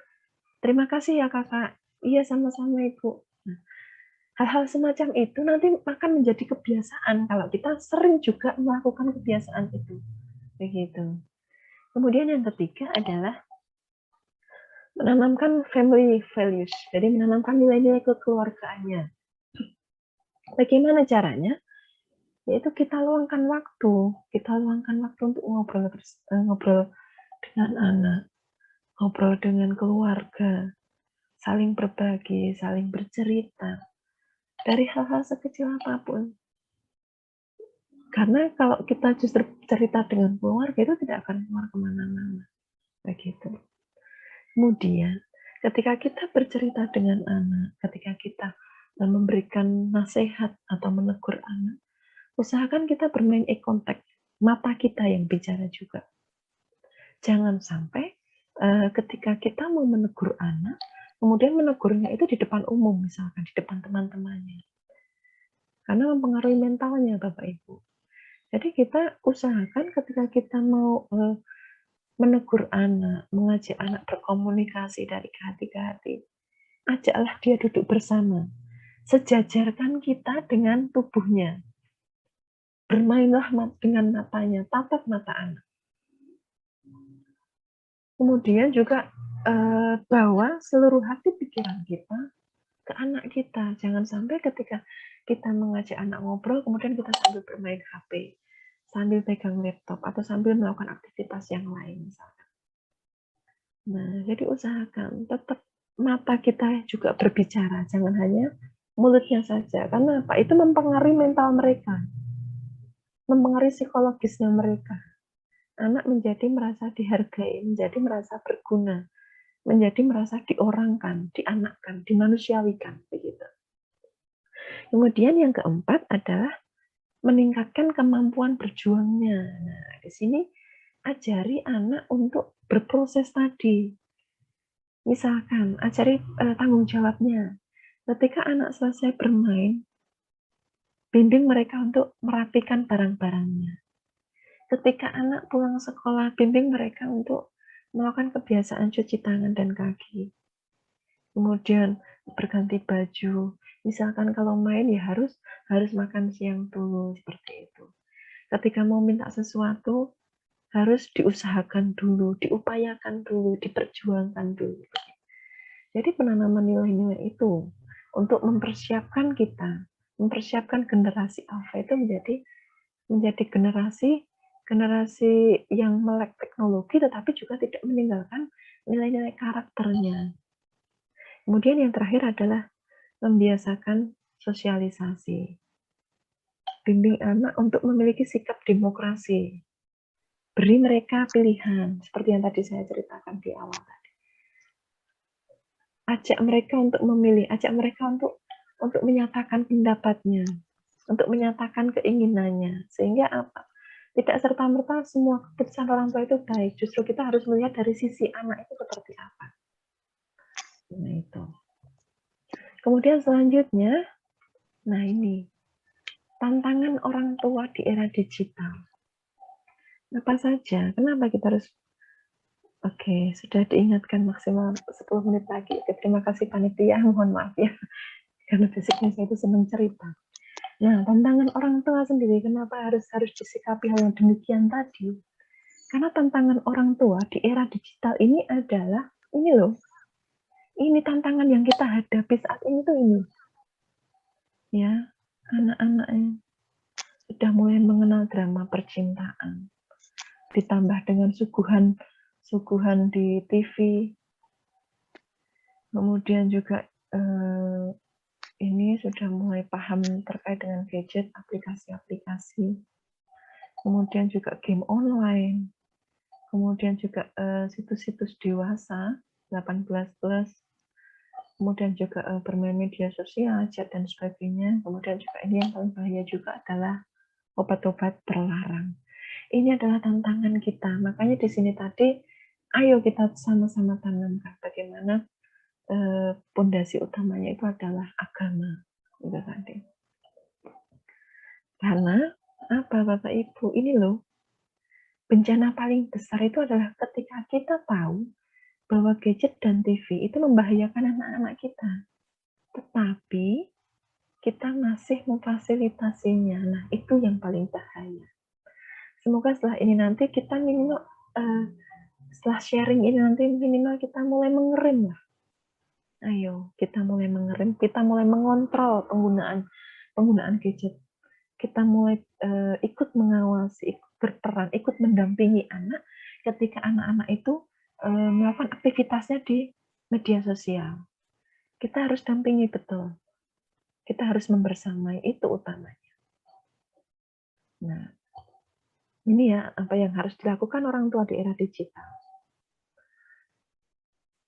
terima kasih ya kakak. Iya, sama-sama ibu. Nah, hal-hal semacam itu nanti akan menjadi kebiasaan kalau kita sering juga melakukan kebiasaan itu. Begitu. Kemudian yang ketiga adalah menanamkan family values. Jadi menanamkan nilai-nilai kekeluargaannya. Bagaimana caranya? Yaitu kita luangkan waktu untuk ngobrol dengan anak, ngobrol dengan keluarga, saling berbagi, saling bercerita dari hal-hal sekecil apapun. Karena kalau kita justru cerita dengan keluarga itu tidak akan keluar kemana-mana, begitu. Kemudian, ketika kita bercerita dengan anak, ketika kita memberikan nasihat atau menegur anak, usahakan kita bermain eye contact, mata kita yang bicara juga. Jangan sampai ketika kita mau menegur anak, kemudian menegurnya itu di depan umum, misalkan di depan teman-temannya. Karena mempengaruhi mentalnya, Bapak Ibu. Jadi kita usahakan ketika kita mau menegur anak, mengajak anak berkomunikasi dari hati ke hati, ajaklah dia duduk bersama. Sejajarkan kita dengan tubuhnya. Bermainlah dengan matanya, tatap mata anak. Kemudian juga bawa seluruh hati pikiran kita ke anak kita. Jangan sampai ketika kita mengajak anak ngobrol, kemudian kita sambil bermain HP, sambil pegang laptop, atau sambil melakukan aktivitas yang lain misalkan. Nah, jadi usahakan tetap mata kita juga berbicara, jangan hanya mulutnya saja. Karena apa? Itu mempengaruhi mental mereka, mempengaruhi psikologisnya mereka. Anak menjadi merasa dihargai, menjadi merasa berguna, menjadi merasa diorangkan, dianakkan, dimanusiawikan, begitu. Kemudian yang keempat adalah meningkatkan kemampuan berjuangnya. Nah, di sini ajari anak untuk berproses tadi. Misalkan, ajari tanggung jawabnya. Ketika anak selesai bermain, bimbing mereka untuk merapikan barang-barangnya. Ketika anak pulang sekolah, bimbing mereka untuk melakukan kebiasaan cuci tangan dan kaki. Kemudian berganti baju. Misalkan kalau main ya harus makan siang dulu, seperti itu. Ketika mau minta sesuatu, harus diusahakan dulu, diupayakan dulu, diperjuangkan dulu. Jadi penanaman nilai-nilai itu untuk mempersiapkan kita, mempersiapkan generasi alfa itu menjadi generasi yang melek teknologi tetapi juga tidak meninggalkan nilai-nilai karakternya. Kemudian yang terakhir adalah membiasakan sosialisasi. Bimbing anak untuk memiliki sikap demokrasi. Beri mereka pilihan, seperti yang tadi saya ceritakan di awal tadi. Ajak mereka untuk memilih, ajak mereka untuk menyatakan pendapatnya, untuk menyatakan keinginannya. Sehingga apa? Tidak serta-merta semua keputusan orang tua itu baik. Justru kita harus melihat dari sisi anak itu seperti apa. Nah, itu. Kemudian selanjutnya, nah ini, tantangan orang tua di era digital. Apa saja? Kenapa kita harus Oke, sudah diingatkan maksimal 10 menit lagi. Oke, terima kasih panitia, mohon maaf ya. Karena basicnya saya itu senang cerita. Nah, tantangan orang tua sendiri, kenapa harus disikapi hal yang demikian tadi? Karena tantangan orang tua di era digital ini adalah, ini loh, ini tantangan yang kita hadapi saat ini tuh ini. Ya, anak-anak sudah mulai mengenal drama percintaan. Ditambah dengan suguhan di TV, kemudian juga ini sudah mulai paham terkait dengan gadget, aplikasi-aplikasi, kemudian juga game online, kemudian juga situs-situs dewasa 18+, kemudian juga bermain media sosial, chat dan sebagainya, kemudian juga ini yang paling bahaya juga adalah obat-obat terlarang. Ini adalah tantangan kita. Makanya di sini tadi, ayo kita sama-sama tanamkan bagaimana pondasi utamanya itu adalah agama. Itu tadi. Karena apa Bapak Ibu? Ini loh, bencana paling besar itu adalah ketika kita tahu bahwa gadget dan TV itu membahayakan anak-anak kita. Tetapi kita masih memfasilitasinya. Nah, itu yang paling bahaya. Semoga setelah ini nanti kita minimal setelah sharing ini nanti minimal kita mulai mengerem lah. Ayo, kita mulai mengerem, kita mulai mengontrol penggunaan gadget. Kita mulai ikut mengawasi, ikut berperan, ikut mendampingi anak ketika anak-anak itu melakukan aktivitasnya di media sosial. Kita harus dampingi betul. Kita harus membersamai, itu utamanya. Nah, ini ya apa yang harus dilakukan orang tua di era digital.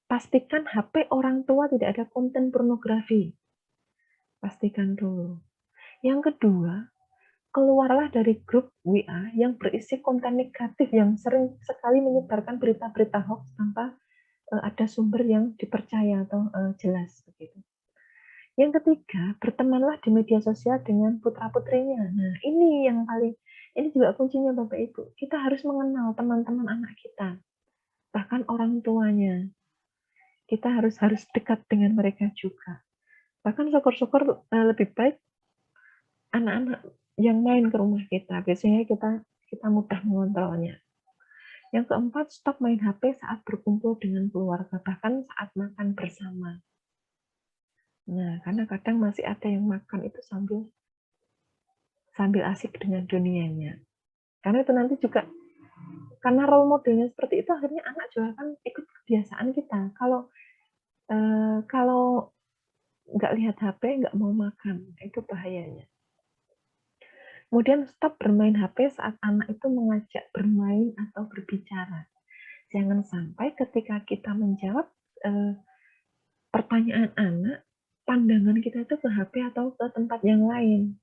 Pastikan HP orang tua tidak ada konten pornografi. Pastikan dulu. Yang kedua, keluarlah dari grup WA yang berisi konten negatif yang sering sekali menyebarkan berita-berita hoax tanpa ada sumber yang dipercaya atau jelas begitu. Yang ketiga, bertemanlah di media sosial dengan putra-putrinya. Nah, ini yang paling, ini juga kuncinya Bapak Ibu. Kita harus mengenal teman-teman anak kita, bahkan orang tuanya. Kita harus dekat dengan mereka juga. Bahkan syukur-syukur lebih baik anak-anak yang main ke rumah kita. Biasanya kita mudah mengontrolnya. Yang keempat, stop main HP saat berkumpul dengan keluarga, bahkan saat makan bersama. Nah, karena kadang masih ada yang makan itu sambil asik dengan dunianya. Karena itu nanti juga, karena role modelnya seperti itu, akhirnya anak juga kan ikut kebiasaan kita. Kalau nggak lihat HP, nggak mau makan, itu bahayanya. Kemudian stop bermain HP saat anak itu mengajak bermain atau berbicara. Jangan sampai ketika kita menjawab pertanyaan anak, pandangan kita itu ke HP atau ke tempat yang lain.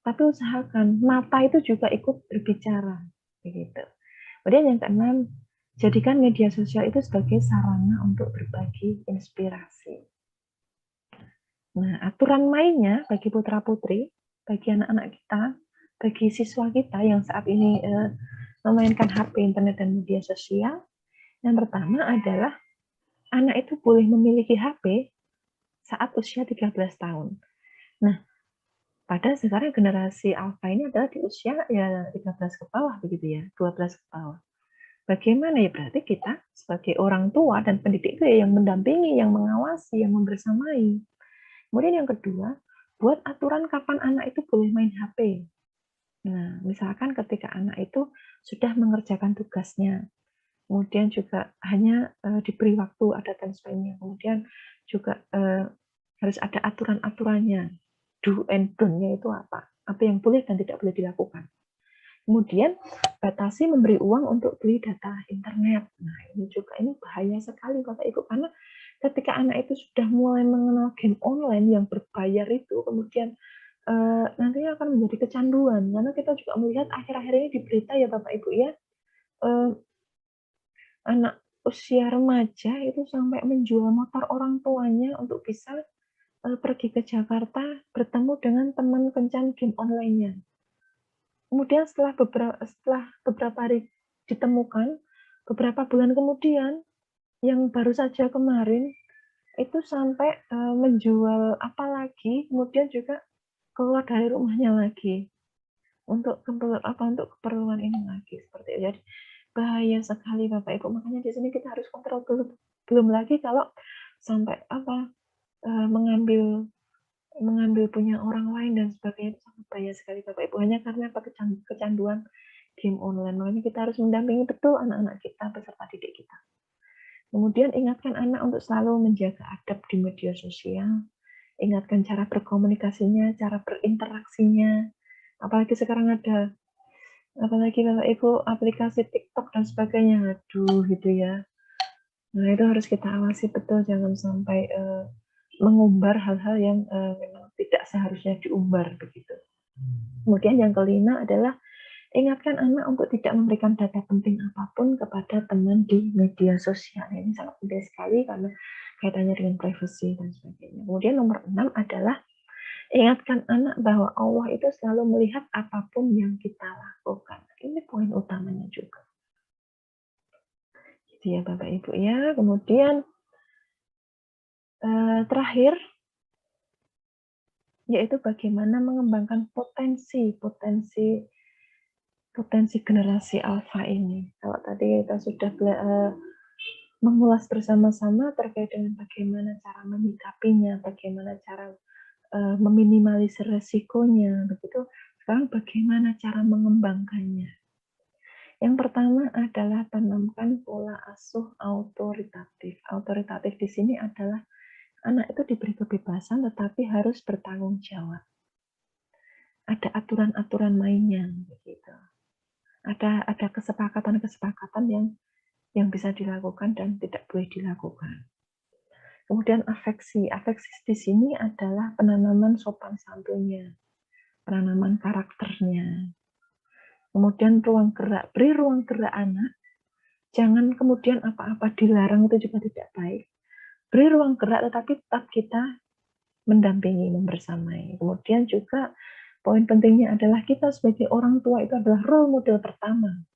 Tapi usahakan mata itu juga ikut berbicara, begitu. Kemudian yang keenam, jadikan media sosial itu sebagai sarana untuk berbagi inspirasi. Nah, aturan mainnya bagi putra-putri, bagi anak-anak kita, bagi siswa kita yang saat ini memainkan HP, internet, dan media sosial, yang pertama adalah anak itu boleh memiliki HP saat usia 13 tahun. Nah, pada sekarang generasi alfa ini adalah di usia ya 13 ke bawah begitu ya, 12 ke bawah. Bagaimana ya, berarti kita sebagai orang tua dan pendidik itu ya yang mendampingi, yang mengawasi, yang membersamai. Kemudian yang kedua, buat aturan kapan anak itu boleh main HP. Nah, misalkan ketika anak itu sudah mengerjakan tugasnya, kemudian juga hanya diberi waktu, ada time spend-nya, kemudian juga harus ada aturan-aturannya, do and don't-nya itu apa yang boleh dan tidak boleh dilakukan. Kemudian batasi memberi uang untuk beli data internet. Nah, ini bahaya sekali Bapak Ibu, karena ketika anak itu sudah mulai mengenal game online yang berbayar itu, kemudian nantinya akan menjadi kecanduan. Karena kita juga melihat akhir-akhir ini di berita ya Bapak Ibu ya, anak usia remaja itu sampai menjual motor orang tuanya untuk bisa pergi ke Jakarta bertemu dengan teman kencan game online-nya. Kemudian setelah beberapa hari ditemukan beberapa bulan kemudian, yang baru saja kemarin, itu sampai menjual apa lagi, kemudian juga keluar dari rumahnya lagi untuk keperluan ini lagi, seperti itu. Jadi bahaya sekali Bapak Ibu, makanya di sini kita harus kontrol dulu. Belum lagi kalau sampai mengambil punya orang lain dan sebagainya, itu sangat bahaya sekali Bapak Ibu, hanya karena kecanduan game online. Makanya kita harus mendampingi betul anak-anak kita, peserta didik kita. Kemudian ingatkan anak untuk selalu menjaga adab di media sosial, ingatkan cara berkomunikasinya, cara berinteraksinya. Apalagi sekarang ada, apalagi Bapak Ibu, aplikasi TikTok dan sebagainya, aduh gitu ya. Nah itu harus kita awasi betul, jangan sampai mengumbar hal-hal yang memang tidak seharusnya diumbar begitu. Kemudian yang kelima adalah ingatkan anak untuk tidak memberikan data penting apapun kepada teman di media sosial. Ini sangat penting sekali karena kaitannya dengan privasi dan sebagainya. Kemudian nomor 6 adalah ingatkan anak bahwa Allah itu selalu melihat apapun yang kita lakukan. Ini poin utamanya juga. Gitu ya Bapak Ibu ya. Kemudian terakhir, yaitu bagaimana mengembangkan potensi generasi alfa ini. Kalau tadi kita sudah mengulas bersama-sama terkait dengan bagaimana cara menyikapinya, bagaimana cara meminimalisir resikonya, begitu. Sekarang bagaimana cara mengembangkannya? Yang pertama adalah tanamkan pola asuh autoritatif. Autoritatif di sini adalah anak itu diberi kebebasan tetapi harus bertanggung jawab. Ada aturan-aturan mainnya begitu. Ada kesepakatan-kesepakatan yang bisa dilakukan dan tidak boleh dilakukan. Kemudian afeksi. Afeksi di sini adalah penanaman sopan santunnya, penanaman karakternya. Kemudian ruang gerak, beri ruang gerak anak. Jangan kemudian apa-apa dilarang, itu juga tidak baik. Beri ruang gerak, tetapi tetap kita mendampingi, membersamai. Kemudian juga poin pentingnya adalah kita sebagai orang tua itu adalah role model pertama.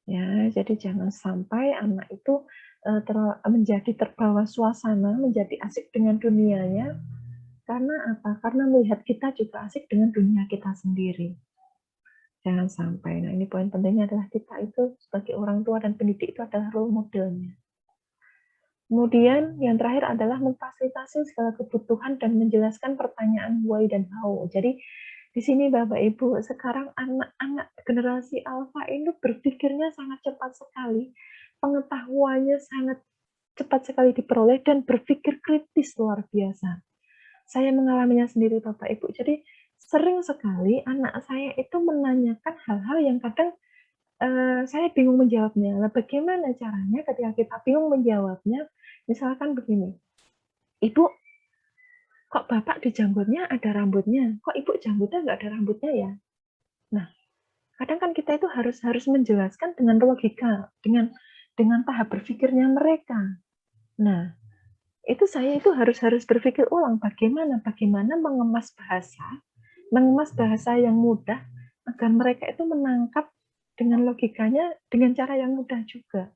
Ya, jadi jangan sampai anak itu menjadi terbawa suasana, menjadi asik dengan dunianya. Karena apa? Karena melihat kita juga asik dengan dunia kita sendiri. Jangan sampai. Nah, ini poin pentingnya adalah kita itu sebagai orang tua dan pendidik itu adalah role modelnya. Kemudian yang terakhir adalah memfasilitasi segala kebutuhan dan menjelaskan pertanyaan why dan how. Jadi di sini Bapak Ibu, sekarang anak-anak generasi alfa itu berpikirnya sangat cepat sekali, pengetahuannya sangat cepat sekali diperoleh dan berpikir kritis luar biasa. Saya mengalaminya sendiri Bapak Ibu. Jadi sering sekali anak saya itu menanyakan hal-hal yang kadang saya bingung menjawabnya. Nah, bagaimana caranya ketika kita bingung menjawabnya? Misalkan begini, Ibu, kok Bapak di janggutnya ada rambutnya? Kok Ibu janggutnya nggak ada rambutnya ya? Nah, kadang kan kita itu harus menjelaskan dengan logika, dengan tahap berpikirnya mereka. Nah, itu saya itu harus berpikir ulang bagaimana mengemas bahasa yang mudah agar mereka itu menangkap dengan logikanya dengan cara yang mudah juga.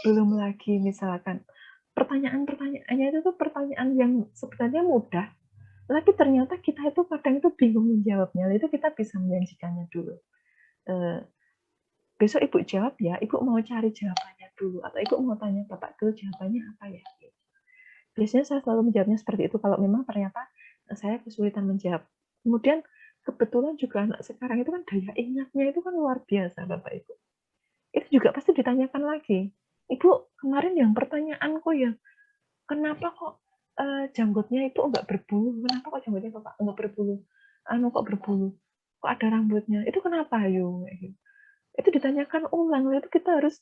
Belum lagi misalkan pertanyaan-pertanyaannya itu tuh pertanyaan yang sebenarnya mudah, tapi ternyata kita itu kadang itu bingung menjawabnya. Itu kita bisa menyajikannya dulu. Besok Ibu jawab ya, Ibu mau cari jawabannya dulu, atau Ibu mau tanya Bapak dulu jawabannya apa ya. Biasanya saya selalu menjawabnya seperti itu kalau memang ternyata saya kesulitan menjawab. Kemudian kebetulan juga anak sekarang itu kan daya ingatnya itu kan luar biasa Bapak Ibu. Itu juga pasti ditanyakan lagi. Ibu, kemarin yang pertanyaanku ya, kenapa kok janggutnya itu enggak berbulu? Kenapa kok janggutnya Bapak enggak berbulu? Kok berbulu? Kok ada rambutnya? Itu kenapa ayo? Itu ditanyakan ulang. Itu kita harus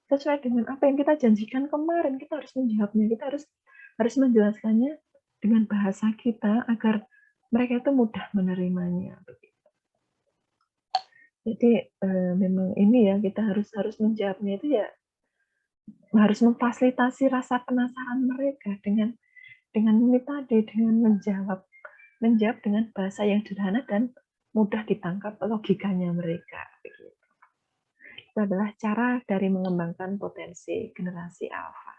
sesuai dengan apa yang kita janjikan kemarin. Kita harus menjawabnya. Kita harus menjelaskannya dengan bahasa kita agar mereka itu mudah menerimanya. Jadi memang ini ya kita harus menjawabnya itu ya harus memfasilitasi rasa penasaran mereka dengan ini tadi, dengan menjawab dengan bahasa yang sederhana dan mudah ditangkap logikanya mereka. itu adalah cara dari mengembangkan potensi generasi alfa.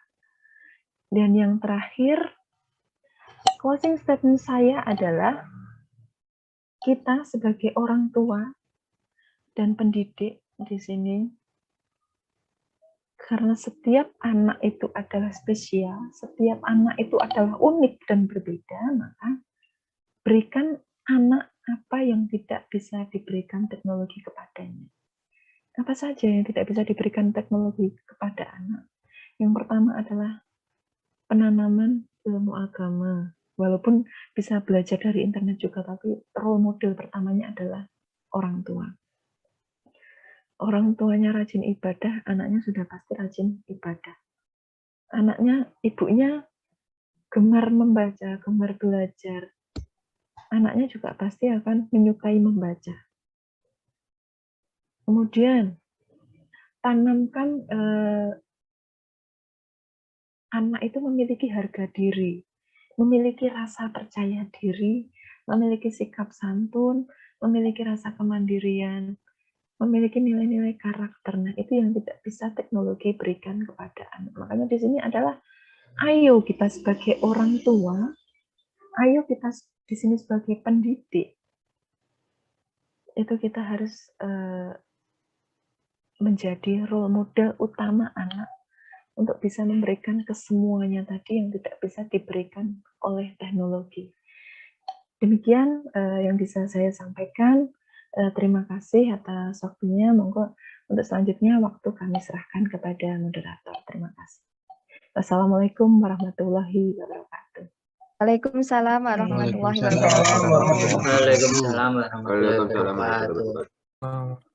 Dan yang terakhir, closing statement saya adalah kita sebagai orang tua dan pendidik di sini, karena setiap anak itu adalah spesial, setiap anak itu adalah unik dan berbeda, maka berikan anak apa yang tidak bisa diberikan teknologi kepadanya. Apa saja yang tidak bisa diberikan teknologi kepada anak? Yang pertama adalah penanaman ilmu agama. Walaupun bisa belajar dari internet juga, tapi role model pertamanya adalah orang tua. Orang tuanya rajin ibadah, anaknya sudah pasti rajin ibadah. Anaknya, ibunya gemar membaca, gemar belajar. Anaknya juga pasti akan menyukai membaca. Kemudian, tanamkan anak itu memiliki harga diri, memiliki rasa percaya diri, memiliki sikap santun, memiliki rasa kemandirian, memiliki nilai-nilai karakter. Nah, itu yang tidak bisa teknologi berikan kepada anak. Makanya di sini adalah, ayo kita sebagai orang tua, ayo kita di sini sebagai pendidik, itu kita harus menjadi role model utama anak untuk bisa memberikan kesemuanya tadi yang tidak bisa diberikan oleh teknologi. Demikian yang bisa saya sampaikan. Terima kasih atas waktunya. Monggo untuk selanjutnya waktu kami serahkan kepada moderator. Terima kasih. Wassalamualaikum warahmatullahi wabarakatuh. Waalaikumsalam warahmatullahi wabarakatuh. Waalaikumsalam warahmatullahi wabarakatuh.